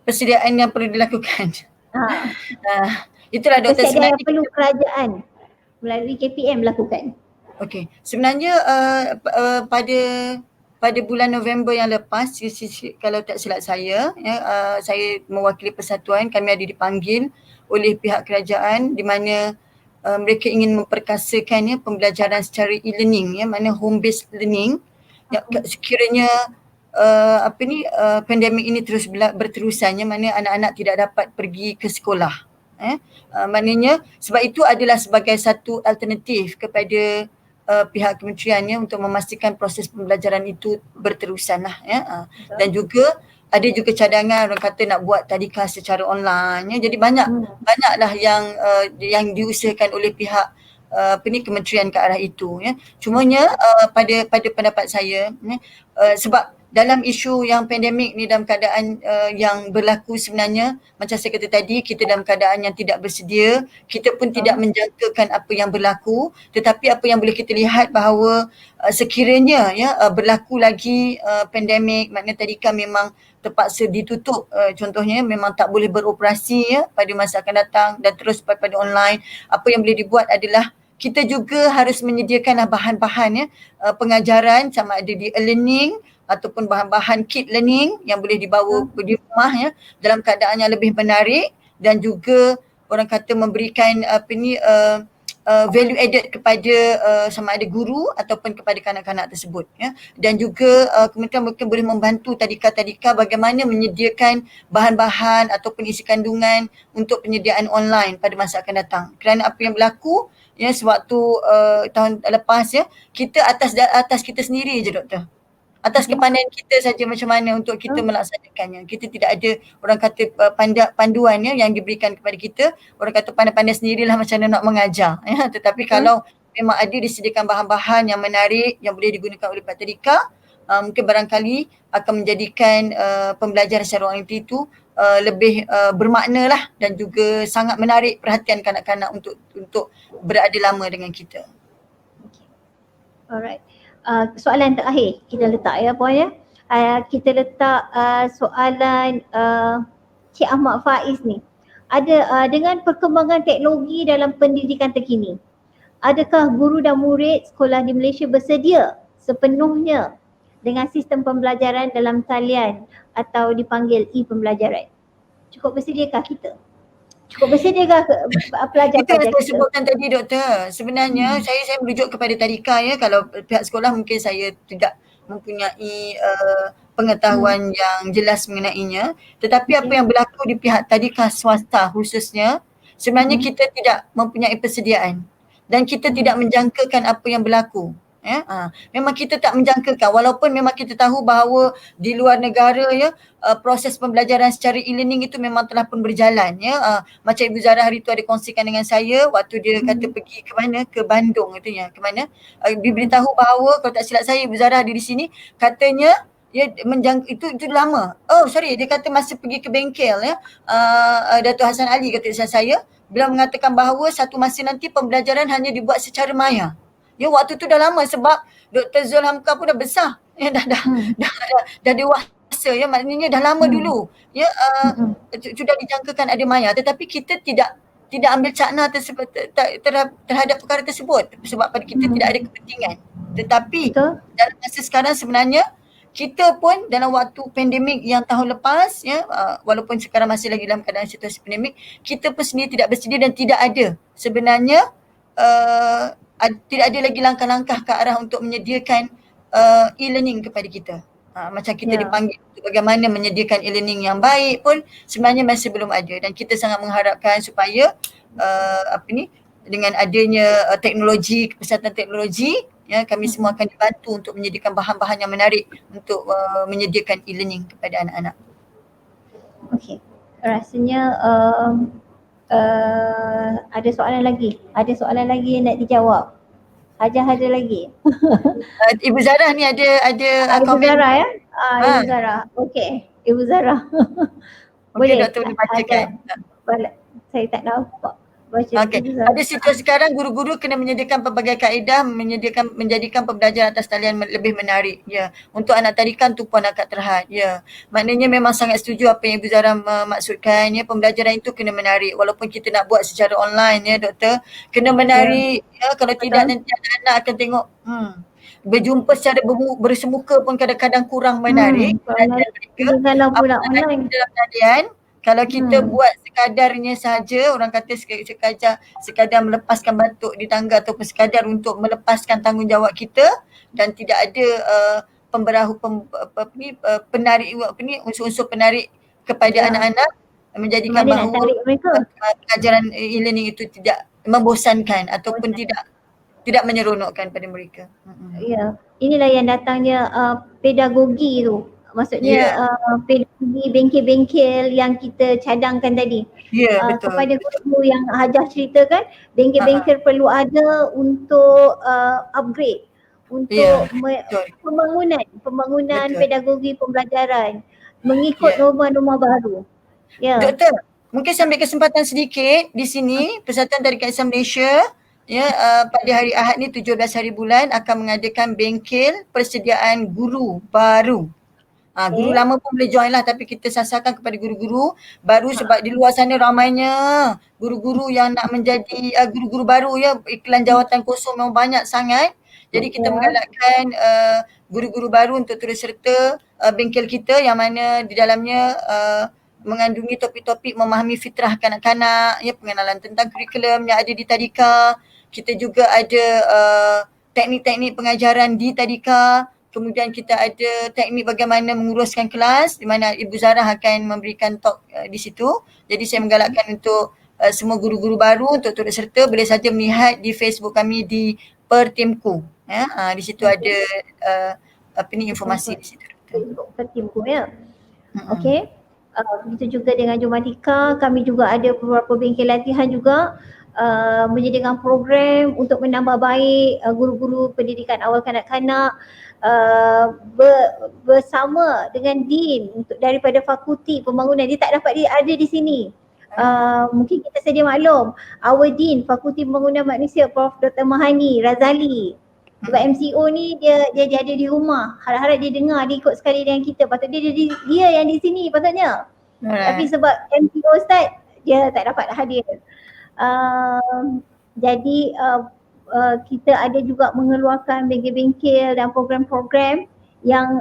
Persediaan yang perlu dilakukan. Itulah doktor, persediaan yang sebenarnya perlu kerajaan melalui KPM lakukan. Okey, sebenarnya pada bulan November yang lepas, kalau tak silap saya, ya, saya mewakili persatuan, kami ada dipanggil oleh pihak kerajaan di mana mereka ingin memperkasakan, ya, pembelajaran secara e-learning, ya, mana home based learning. Ya, sekiranya pandemik ini terus berterusan, ya, mana anak-anak tidak dapat pergi ke sekolah. Maknanya sebab itu adalah sebagai satu alternatif kepada pihak kementeriannya untuk memastikan proses pembelajaran itu berterusan lah, ya. Dan juga ada juga cadangan orang kata nak buat tadika secara online, ya. Jadi banyaklah yang diusahakan oleh pihak kementerian ke arah itu, ya. Cumanya pada pendapat saya, sebab dalam isu yang pandemik ni dalam keadaan yang berlaku sebenarnya macam saya kata tadi, kita dalam keadaan yang tidak bersedia, kita pun tidak menjangkakan apa yang berlaku, tetapi apa yang boleh kita lihat bahawa sekiranya, ya, berlaku lagi pandemik, maknanya tadika memang terpaksa ditutup, contohnya memang tak boleh beroperasi, ya, pada masa akan datang dan terus pada online, apa yang boleh dibuat adalah kita juga harus menyediakan bahan-bahan, ya, pengajaran sama ada di e-learning ataupun bahan-bahan kit learning yang boleh dibawa di rumah, ya, dalam keadaan yang lebih menarik dan juga orang kata memberikan value added kepada sama ada guru ataupun kepada kanak-kanak tersebut, ya. Dan juga kementerian mungkin boleh membantu tadika-tadika bagaimana menyediakan bahan-bahan ataupun isi kandungan untuk penyediaan online pada masa akan datang. Kerana apa yang berlaku, ya, sewaktu tahun lepas, ya, kita atas kita sendiri je doktor. Atas kepandaian kita saja macam mana untuk kita melaksanakannya. Kita tidak ada orang kata panduan, ya, yang diberikan kepada kita. Orang kata pandai-pandai sendirilah macam mana nak mengajar, ya. Tetapi kalau memang ada disediakan bahan-bahan yang menarik yang boleh digunakan oleh pihak tadika, mungkin barangkali akan menjadikan pembelajaran secara online itu lebih bermakna lah dan juga sangat menarik perhatian kanak-kanak untuk berada lama dengan kita. Alright. Soalan terakhir kita letak, ya puan, ya. Kita letak soalan Cik Ahmad Faiz ni. Ada dengan perkembangan teknologi dalam pendidikan terkini, adakah guru dan murid sekolah di Malaysia bersedia sepenuhnya dengan sistem pembelajaran dalam talian atau dipanggil e-pembelajaran? Cukup bersediakah kita? Cukup bersediakah pelajar-pelajar Itu yang saya kita? sebutkan tadi doktor. Sebenarnya saya merujuk kepada tadika ya. Kalau pihak sekolah mungkin saya tidak mempunyai pengetahuan yang jelas mengenainya. Tetapi apa yang berlaku di pihak tadika swasta khususnya, sebenarnya kita tidak mempunyai persediaan dan kita tidak menjangkakan apa yang berlaku. Ya, memang kita tak menjangkakan walaupun memang kita tahu bahawa di luar negara ya proses pembelajaran secara e-learning itu memang telah pun berjalan ya. Macam Ibu Zara hari tu ada kongsikan dengan saya waktu dia kata pergi ke mana, ke Bandung katanya, ke mana, diberitahu bahawa kalau tak silap saya Ibu Zara ada di sini, katanya ya itu lama. Oh sorry, dia kata masa pergi ke bengkel ya, Dato' Hassan Ali kata saya, beliau mengatakan bahawa satu masa nanti pembelajaran hanya dibuat secara maya. Ya waktu tu dah lama sebab Dr. Zul Hamka pun dah besar. Ya dah dewasa ya, maknanya dah lama dulu. Ya sudah dijangkakan ada maya, tetapi kita tidak ambil cakna terhadap perkara tersebut sebab pada kita tidak ada kepentingan. Tetapi dalam masa sekarang sebenarnya kita pun dalam waktu pandemik yang tahun lepas ya, walaupun sekarang masih lagi dalam keadaan situasi pandemik, kita pun sendiri tidak bersedia dan tidak ada sebenarnya tidak ada lagi langkah-langkah ke arah untuk menyediakan e-learning kepada kita. Macam kita dipanggil untuk bagaimana menyediakan e-learning yang baik pun sebenarnya masih belum ada, dan kita sangat mengharapkan supaya dengan adanya teknologi, kesihatan teknologi ya, kami semua akan dibantu untuk menyediakan bahan-bahan yang menarik untuk menyediakan e-learning kepada anak-anak. Okey. Rasanya ada soalan lagi. Ada soalan lagi yang nak dijawab. Hajah ada lagi. Ibu Zara ni ada Ibu komen. Zara ya? Ibu Zara. Okey. Ibu Zara. Boleh doktor boleh bacakan. Boleh. Saya tak nampak. Baca Okey. Ibu Zara. Pada situasi sekarang guru-guru kena menyediakan pelbagai kaedah menjadikan pembelajaran atas talian lebih menarik. Ya. Untuk anak tarikan tumpuan akad terhad. Ya. Maknanya memang sangat setuju apa yang Ibu Zara maksudkan ya, pembelajaran itu kena menarik walaupun kita nak buat secara online ya doktor. Kena menarik ya, kalau tidak nanti anak-anak akan tengok berjumpa secara bersemuka pun kadang-kadang kurang menarik. Kalau pula online dalam talian, kalau kita buat sekadarnya saja, orang kata sekadar melepaskan batuk di tangga ataupun sekadar untuk melepaskan tanggungjawab kita dan tidak ada unsur-unsur penarik kepada anak-anak, menjadikan bahawa pengajaran e-learning itu tidak membosankan ataupun tidak menyeronokkan pada mereka. Ya, inilah yang datangnya pedagogi tu. Maksudnya pedagogi bengkel-bengkel yang kita cadangkan tadi. Betul. Kepada guru yang Hajah ceritakan, bengkel-bengkel perlu ada untuk upgrade, untuk pembangunan pedagogi pembelajaran mengikut norma-norma baru. Ya. Doktor, mungkin saya ambil kesempatan sedikit di sini, Persatuan Tarikat Islam Malaysia ya, pada hari Ahad ni 17 hari bulan akan mengadakan bengkel persediaan guru baru. Guru lama pun boleh join lah, tapi kita sasarkan kepada guru-guru baru sebab di luar sana ramainya guru-guru yang nak menjadi guru-guru baru ya, iklan jawatan kosong memang banyak sangat. Jadi kita menggalakkan guru-guru baru untuk turut serta bengkel kita yang mana di dalamnya mengandungi topik-topik memahami fitrah kanak-kanak, ya, pengenalan tentang kurikulum yang ada di tadika. Kita juga ada teknik-teknik pengajaran di tadika. Kemudian kita ada teknik bagaimana menguruskan kelas di mana Ibu Zara akan memberikan talk di situ. Jadi saya menggalakkan untuk semua guru-guru baru untuk turut serta, boleh saja melihat di Facebook kami di Pertimku. Ya, di situ ada informasi di situ. Pertimku ya. Okey. Begitu juga dengan Jumatika, kami juga ada beberapa bengkel latihan juga menyediakan program untuk menambah baik guru-guru pendidikan awal kanak-kanak bersama dengan Dean untuk daripada Fakulti Pembangunan. Dia tak dapat ada di sini. Mungkin kita sedia maklum, our Dean Fakulti Pembangunan Manusia Prof. Dr. Mahani Razali. Sebab MCO ni dia ada di rumah. Harap-harap dia dengar, dia ikut sekali dengan kita. Patut dia yang di sini patutnya. Tapi sebab MCO start, dia tak dapat hadir. Jadi kita ada juga mengeluarkan bengkel-bengkel dan program-program yang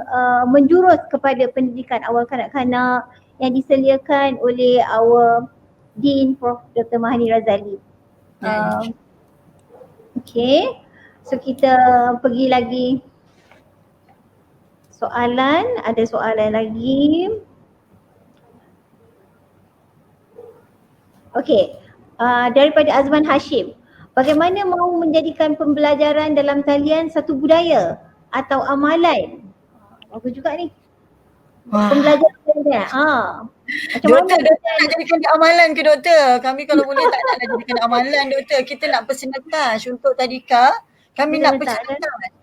menjurus kepada pendidikan awal kanak-kanak yang disediakan oleh our Dean Prof. Dr. Mahani Razali. Okay, so kita pergi lagi soalan, ada soalan lagi. Okay, daripada Azman Hashim. Bagaimana mahu menjadikan pembelajaran dalam talian satu budaya atau amalan? Bagus juga ni. Wah. Pembelajaran dia. Macam Doktor, mana? doktor nak jadikan dia amalan ke doktor? Kami kalau boleh tak nak jadikan amalan doktor. Kita nak personal touch untuk tadika. Kami nak personal touch.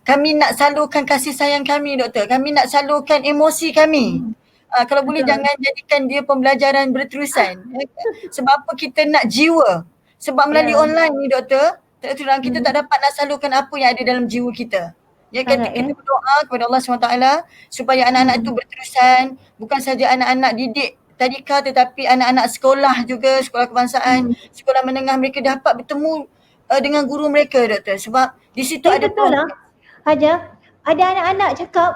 Kami nak salurkan kasih sayang kami doktor. Kami nak salurkan emosi kami. Kalau boleh jangan jadikan dia pembelajaran berterusan. Sebab apa kita nak jiwa. Sebab melalui online ni doktor, terang kita tak dapat nak salurkan apa yang ada dalam jiwa kita. Ya, kita berdoa kepada Allah SWT supaya anak-anak itu berterusan, bukan saja anak-anak didik tadika tetapi anak-anak sekolah juga, sekolah kebangsaan, sekolah menengah, mereka dapat bertemu dengan guru mereka doktor. Sebab di situ ada betul lah Haja, ada anak-anak cakap,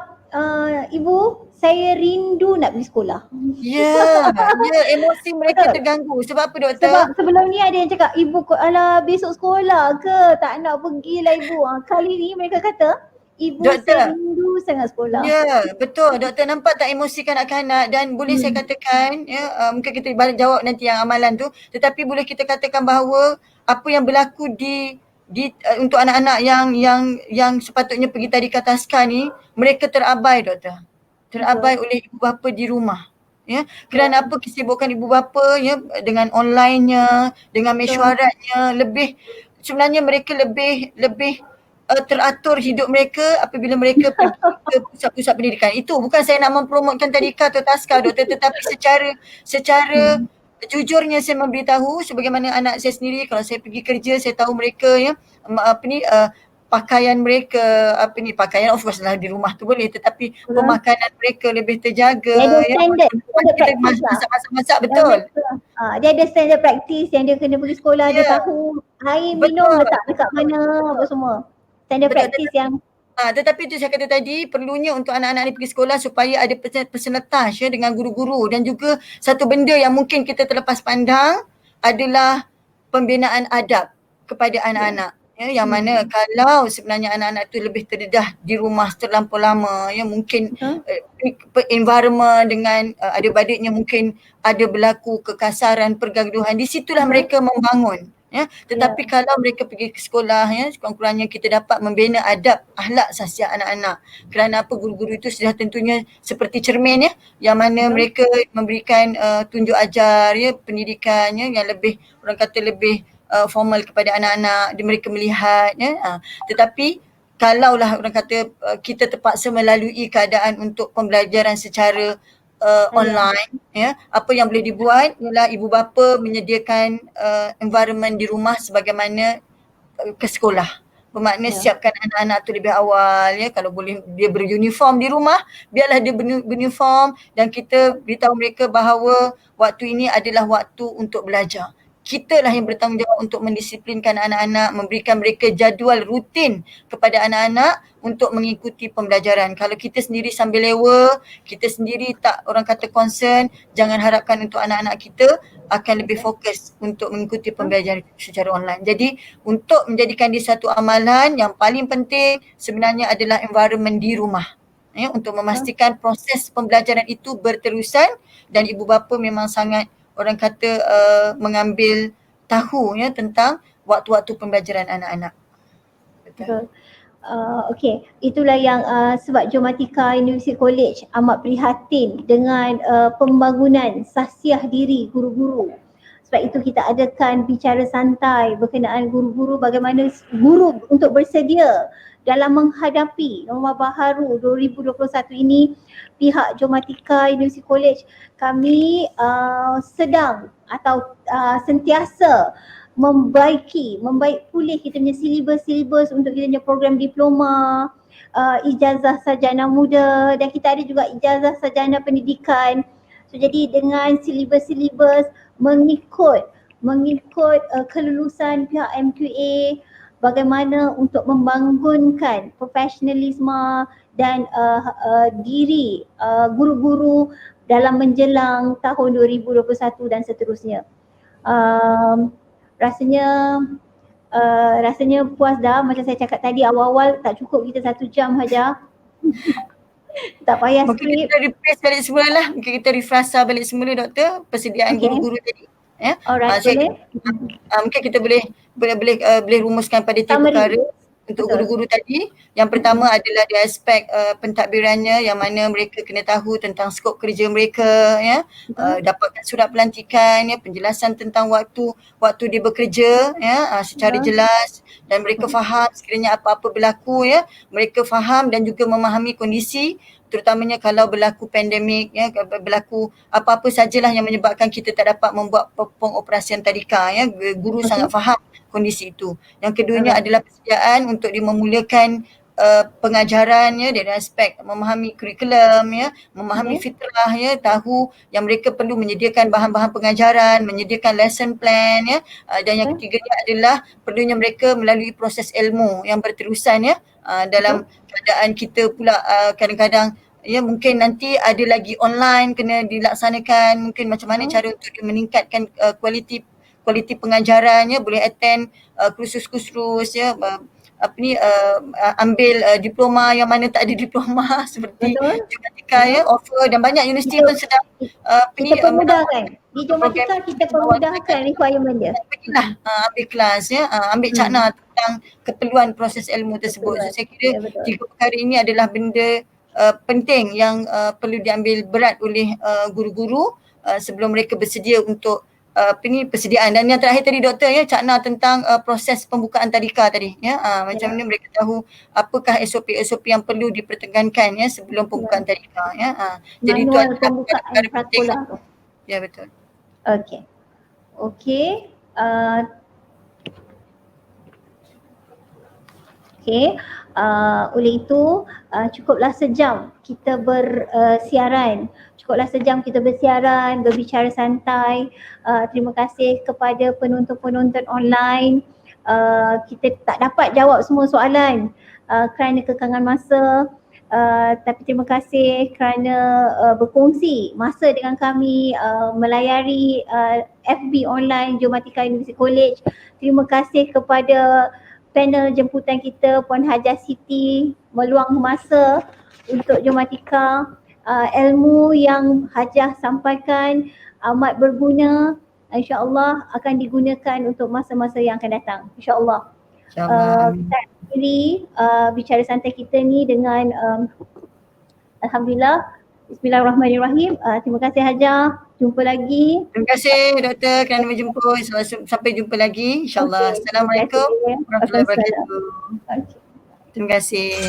ibu saya rindu nak pergi sekolah. Ya, emosi mereka terganggu. Sebab apa doktor? Sebab sebelum ni ada yang cakap, ibu alah besok sekolah ke? Tak nak pergilah ibu. Kali ni mereka kata, ibu saya rindu sangat sekolah. Ya, betul. Doktor nampak tak emosi kanak-kanak dan boleh saya katakan, mungkin kita balik jawab nanti yang amalan tu, tetapi boleh kita katakan bahawa apa yang berlaku di untuk anak-anak yang sepatutnya pergi tadika taska ni, mereka terabai doktor. Terabai oleh ibu bapa di rumah. Ya, kerana apa kesibukan ibu bapa ya dengan online-nya, dengan mesyuaratnya, sebenarnya mereka lebih teratur hidup mereka apabila mereka pergi ke pusat-pusat pendidikan. Itu bukan saya nak mempromotkan tadika atau taska doktor, tetapi secara jujurnya saya memberitahu sebagaimana anak saya sendiri, kalau saya pergi kerja saya tahu mereka ya pakaian mereka, pakaian of course lah di rumah tu boleh, tetapi pemakanan mereka lebih terjaga. Dia ada standard masak betul. Dia ada standard practice yang dia kena pergi sekolah, dia tahu air minum letak dekat mana, apa semua. Standard practice yang tetapi itu saya kata tadi, perlunya untuk anak-anak ni pergi sekolah supaya ada personal touch ya dengan guru-guru, dan juga satu benda yang mungkin kita terlepas pandang adalah pembinaan adab kepada anak-anak. Ya, yang mana kalau sebenarnya anak-anak tu lebih terdedah di rumah terlampau lama, ya mungkin environment dengan adik-badiknya mungkin ada berlaku kekasaran, pergaduhan, di situlah mereka membangun. Ya, tetapi kalau mereka pergi ke sekolah, ya sekurang-kurangnya kita dapat membina adab, akhlak sasiah anak-anak. Kerana apa, guru-guru itu sudah tentunya seperti cermin ya, yang mana mereka memberikan tunjuk ajar ya, pendidikan ya, yang lebih, orang kata lebih formal kepada anak-anak, mereka melihat ya. Tetapi kalaulah orang kata kita terpaksa melalui keadaan untuk pembelajaran secara online ya, apa yang boleh dibuat ialah ibu bapa menyediakan environment di rumah sebagaimana ke sekolah. Bermakna siapkan anak-anak tu lebih awal ya, kalau boleh dia beruniform di rumah, biarlah dia beruniform, dan kita beritahu mereka bahawa waktu ini adalah waktu untuk belajar. Kita lah yang bertanggungjawab untuk mendisiplinkan anak-anak, memberikan mereka jadual rutin kepada anak-anak untuk mengikuti pembelajaran. Kalau kita sendiri sambil lewa, kita sendiri tak orang kata concern, jangan harapkan untuk anak-anak kita akan lebih fokus untuk mengikuti pembelajaran secara online. Jadi untuk menjadikan dia satu amalan, yang paling penting sebenarnya adalah environment di rumah. Ya, untuk memastikan proses pembelajaran itu berterusan, dan ibu bapa memang sangat orang kata mengambil tahu ya tentang waktu-waktu pembelajaran anak-anak. Betul. Okey, itulah yang sebab Johmatika University College amat prihatin dengan pembangunan sasiah diri guru-guru. Sebab itu kita adakan bicara santai berkenaan guru-guru, bagaimana guru untuk bersedia dalam menghadapi norma baharu 2021 ini. Pihak Johmatika University College, kami sedang atau sentiasa membaik pulih kita punya silibus untuk kita punya program diploma, ijazah sarjana muda, dan kita ada juga ijazah sarjana pendidikan. So jadi dengan silibus mengikut kelulusan pihak MQA, bagaimana untuk membangunkan profesionalisme dan diri guru-guru dalam menjelang tahun 2021 dan seterusnya. Rasanya rasanya puas dah, macam saya cakap tadi awal-awal tak cukup kita 1 jam saja. Tak payah Mungkin skrip. kita refresh balik semula lah. Mungkin kita refresh balik semula doktor persediaan Okay. guru-guru tadi. Ya. Alright, Saya, boleh. mungkin kita boleh rumuskan pada 3 Summary. perkara untuk Betul. guru-guru tadi. Yang pertama adalah di aspek pentadbirannya, yang mana mereka kena tahu tentang skop kerja mereka, ya. Dapatkan surat pelantikan, ya, penjelasan tentang waktu dia bekerja, ya, secara jelas, dan mereka faham sekiranya apa-apa berlaku, ya, mereka faham dan juga memahami kondisi, terutamanya kalau berlaku pandemik, ya, berlaku apa-apa sajalah yang menyebabkan kita tak dapat membuat pengoperasian tadika, ya. Guru sangat faham kondisi itu. Yang keduanya adalah persediaan untuk dia memulakan pengajaran, ya, dari aspek memahami kurikulum, ya, memahami fitrah, ya, tahu yang mereka perlu menyediakan bahan-bahan pengajaran, menyediakan lesson plan, ya, dan yang ketiganya adalah perlunya mereka melalui proses ilmu yang berterusan, ya, dalam keadaan kita pula kadang-kadang, ya, mungkin nanti ada lagi online kena dilaksanakan, mungkin macam mana cara untuk dia meningkatkan kualiti pengajarannya, boleh attend kursus-kursus, ya, ambil diploma yang mana tak ada diploma seperti Jumatika, ya, offer, dan banyak universiti pun sedang kita permudahkan. Di Jumatika kita permudahkan requirement dia. Pergilah ambil kelas, ya, ambil cakna tentang keperluan proses ilmu tersebut. So, saya kira 3 perkara ini adalah benda penting yang perlu diambil berat oleh guru-guru sebelum mereka bersedia untuk persediaan. Dan yang terakhir tadi doktor, ya, cakna tentang proses pembukaan tadika tadi, ya, macam mana mereka tahu apakah SOP yang perlu dipertegankan, ya, sebelum pembukaan tadika, ya. Jadi itu Manual adalah pembukaan perkara penting. prasekolah tu. Ya, betul. Okey. Okey. Oleh itu cukuplah sejam kita bersiaran. Cukuplah sejam kita bersiaran, berbicara santai. Terima kasih kepada penonton-penonton online. Kita tak dapat jawab semua soalan kerana kekangan masa. Tapi terima kasih kerana berkongsi masa dengan kami, melayari FB online Jumatika University College. Terima kasih kepada panel jemputan kita, Puan Hajah Siti meluang masa untuk Jumatika. Ilmu yang Hajah sampaikan amat berguna, insya-Allah akan digunakan untuk masa-masa yang akan datang, insya-Allah. Kita akhiri bicara santai kita ni dengan alhamdulillah, bismillahirrahmanirrahim. Terima kasih Hajah, jumpa lagi. Terima kasih doktor kerana menjemput. Sampai jumpa lagi, insya-Allah. Assalamualaikum warahmatullahi wabarakatuh. Terima kasih.